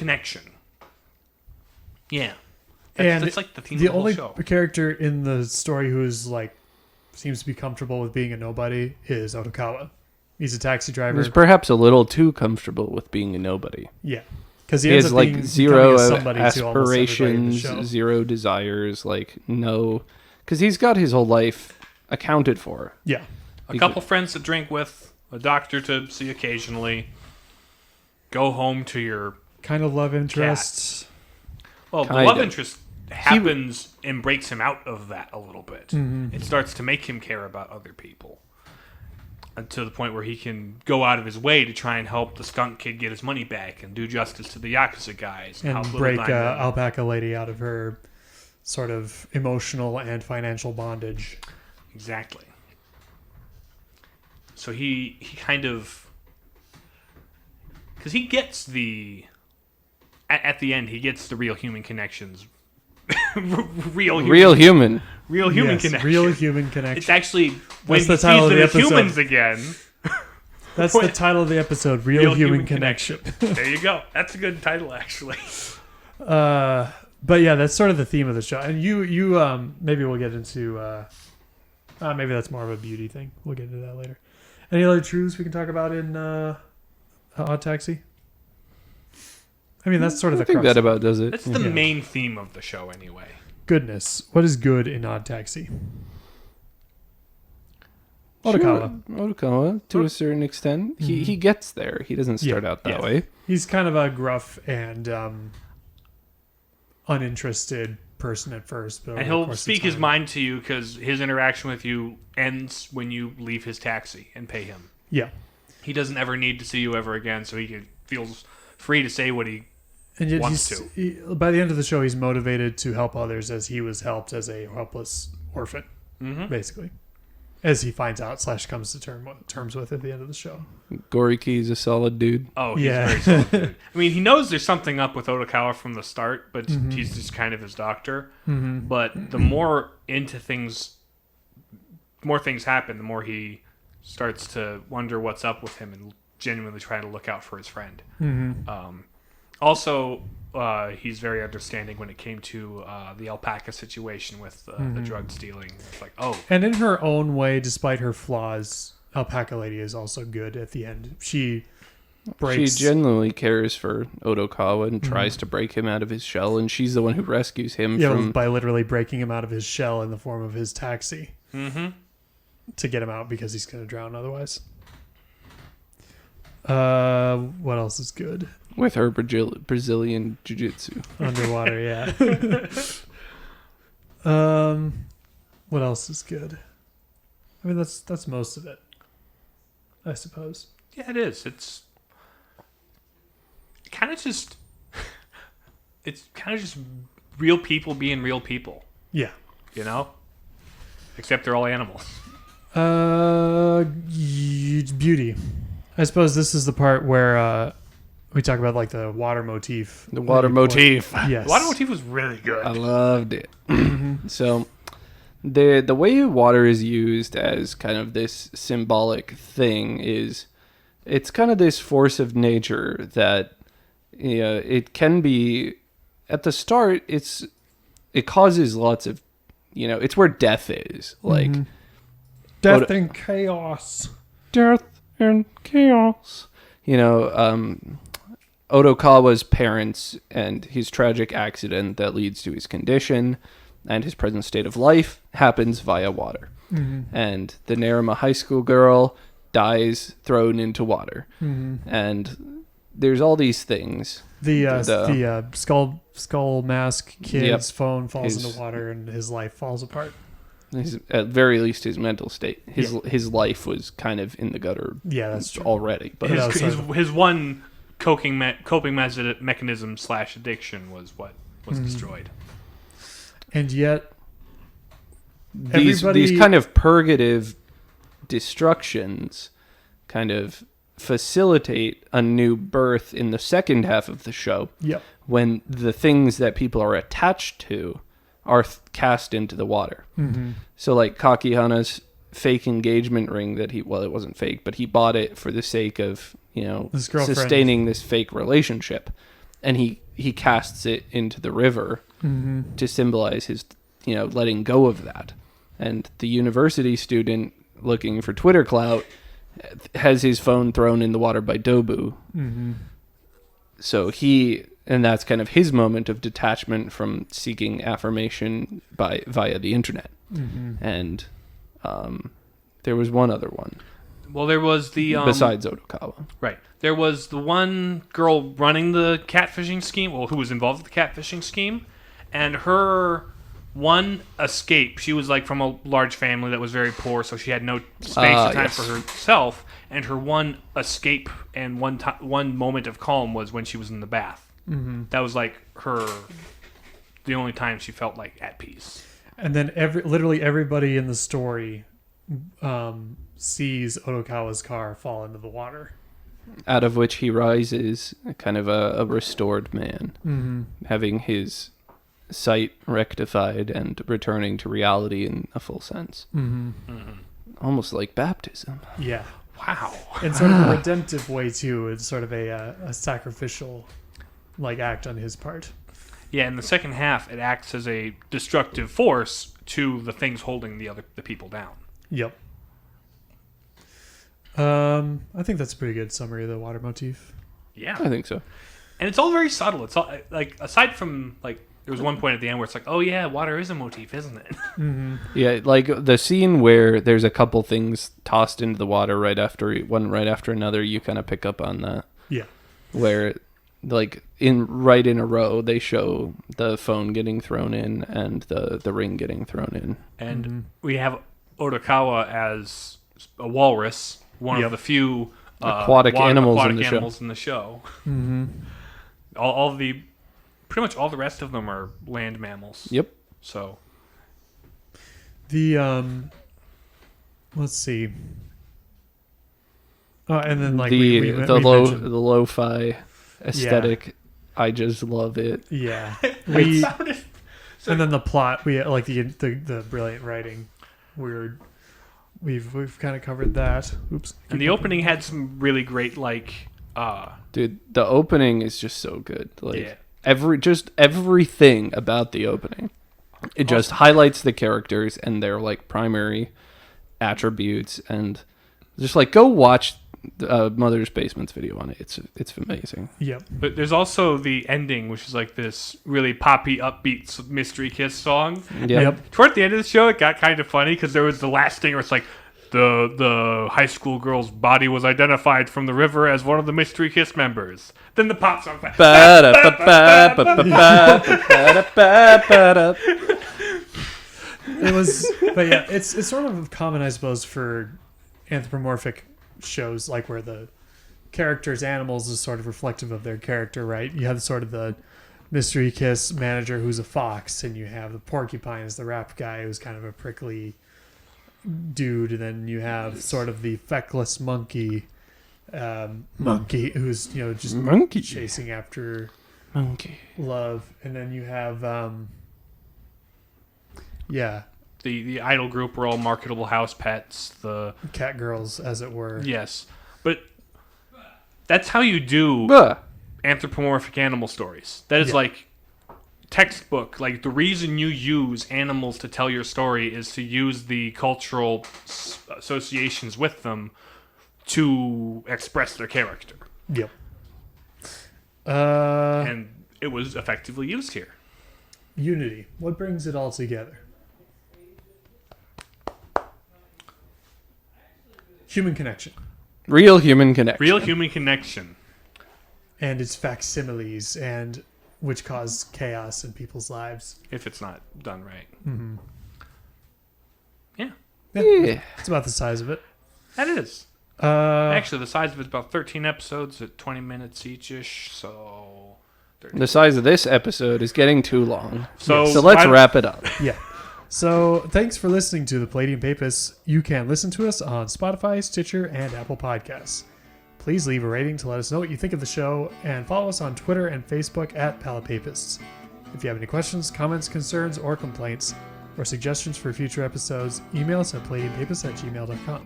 Yeah. That's like the theme the of the only whole show. character in the story who is, like, seems to be comfortable with being a nobody is Otokawa. He's a taxi driver. He's perhaps a little too comfortable with being a nobody. Yeah. Because He has, like, zero aspirations, show. zero desires, like, no... Because he's got his whole life accounted for. Yeah. A couple friends to drink with, a doctor to see occasionally, go home to your... Kind of love interest. Well, the love interest happens and breaks him out of that a little bit. It starts to make him care about other people. To the point where he can go out of his way to try and help the skunk kid get his money back and do justice to the Yakuza guys. And break Alpaca Lady out of her sort of emotional and financial bondage. Exactly. So he kind of... Because he gets the... At the end, he gets the real human connections. real human connection. Real human connection. It's actually when That's the title of the sees episode. humans again. That's the title of the episode. Real human connection. There you go. That's a good title, actually. But yeah, that's sort of the theme of the show. And you maybe we'll get into maybe that's more of a beauty thing. We'll get into that later. Any other truths we can talk about in Odd Taxi? I mean, that's sort of the crux. that about does it. That's the main theme of the show, anyway. Goodness. What is good in Odd Taxi? Otokawa, to a certain extent. He gets there. He doesn't start out that way. He's kind of a gruff and uninterested person at first. But And he'll speak his mind to you because his interaction with you ends when you leave his taxi and pay him. Yeah. He doesn't ever need to see you ever again, so he feels free to say what he And yet wants to. By the end of the show, he's motivated to help others as he was helped as a helpless orphan, basically. As he finds out / comes to terms with at the end of the show. Goriki's a solid dude. Oh, he's very solid dude. I mean, he knows there's something up with Otokawa from the start, but he's just kind of his doctor. But the more things happen, the more he starts to wonder what's up with him and genuinely try to look out for his friend. Also, he's very understanding when it came to the alpaca situation with the drug stealing. It's like, oh. And in her own way, despite her flaws, Alpaca Lady is also good at the end. She breaks. She genuinely cares for Odokawa and tries to break him out of his shell, and she's the one who rescues him from... by literally breaking him out of his shell in the form of his taxi to get him out because he's going to drown otherwise. What else is good? With her Brazilian jiu-jitsu. Underwater, yeah. What else is good? I mean, that's most of it, I suppose. Yeah, it is. It's kind of just real people being real people, Yeah. you know? Except they're all animals. Beauty. I suppose this is the part where we talk about like the water motif. The water motif. Yes. The water motif was really good. I loved it. So the way water is used as kind of this symbolic thing is it's kind of this force of nature that it can be at the start it causes lots of it's where death is, like Death and chaos. death and chaos. Odokawa's parents and his tragic accident that leads to his condition and his present state of life happens via water. And the Naruma high school girl dies thrown into water. And there's all these things. The skull mask kid's Yep. phone falls His- into water and his life falls apart. At very least, his mental state. His life was kind of in the gutter Yeah, that's true. already. But Yeah. His one coping mechanism / addiction was what was destroyed. And yet, these kind of purgative destructions kind of facilitate a new birth in the second half of the show. Yep. When the things that people are attached to are cast into the water. So like Kakihana's fake engagement ring that it wasn't fake, but he bought it for the sake of, His girlfriend. sustaining this fake relationship. And he casts it into the river to symbolize his, letting go of that. And the university student looking for Twitter clout has his phone thrown in the water by Dobu. So and that's kind of his moment of detachment from seeking affirmation via the internet. And there was one other one. Well, there was the besides Odokawa. right. There was the one girl running the catfishing scheme, who was involved with the catfishing scheme, and her one escape. She was like from a large family that was very poor, so she had no space or time for herself. And her one escape and one moment of calm was when she was in the bath. That was like the only time she felt like at peace. And then literally everybody in the story sees Odokawa's car fall into the water. Out of which he rises kind of a restored man, having his sight rectified and returning to reality in a full sense. Almost like baptism. Yeah. Wow. In sort of a redemptive way, too. It's sort of a sacrificial act on his part. Yeah, in the second half, it acts as a destructive force to the things holding the people down. Yep. I think that's a pretty good summary of the water motif. Yeah, I think so. and it's all very subtle. It's all like aside from there was one point at the end where it's like, oh yeah, water is a motif, isn't it? Yeah, like the scene where there's a couple things tossed into the water right after another. You kind of pick up on that. Yeah. Where in a row they show the phone getting thrown in and the ring getting thrown in. And we have Odokawa as a walrus, one of the few aquatic animals in the show. Pretty much all the rest of them are land mammals. Yep. So The let's see. Oh, and then the mentioned- lo-fi aesthetic. I just love it. Yeah. it sounded. And then the plot, we like the brilliant writing. We've kind of covered that. Oops. And the opening had some really great Dude, the opening is just so good. yeah. Everything about the opening. It just highlights the characters and their primary attributes, and just go watch Mother's Basement's video on it. It's amazing. Yep. But there's also the ending, which is like this really poppy, upbeat Mystery Kiss song. Yep. Toward the end of the show, it got kind of funny because there was the last thing where it's like the high school girl's body was identified from the river as one of the Mystery Kiss members. Then the pop song. It was, but yeah, it's sort of common, I suppose, for anthropomorphic shows like where the character's animals is sort of reflective of their character, right? You have sort of the Mystery Kiss manager who's a fox, and you have the porcupine as the rap guy who's kind of a prickly dude, and then you have sort of the feckless monkey who's just Monkey. chasing after Monkey. love, and then you have The idol group were all marketable house pets. The cat girls, as it were. yes, but that's how you do anthropomorphic animal stories. That is like textbook. Like the reason you use animals to tell your story is to use the cultural associations with them to express their character. Yep. And it was effectively used here. Unity. What brings it all together? Human connection. Real human connection. Real human connection. And its facsimiles, and which cause chaos in people's lives. If it's not done right. Mm-hmm. Yeah. Yeah. It's about the size of it. That is. Uh, Actually, the size of it's about 13 episodes at 20 minutes each-ish, so... 13. The size of this episode is getting too long. So let's wrap it up. Yeah. So thanks for listening to the Palladium Papists. You can listen to us on Spotify, Stitcher, and Apple Podcasts. Please leave a rating to let us know what you think of the show, and follow us on Twitter and Facebook at Papists. If you have any questions, comments, concerns, or complaints, or suggestions for future episodes, email us at palladiumpapists@gmail.com.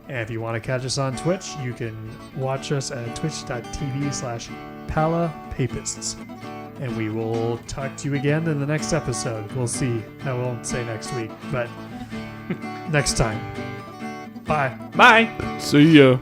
And if you want to catch us on Twitch, you can watch us at twitch.tv/Papists. And we will talk to you again in the next episode. We'll see. I won't say next week, but next time. Bye. Bye! See ya.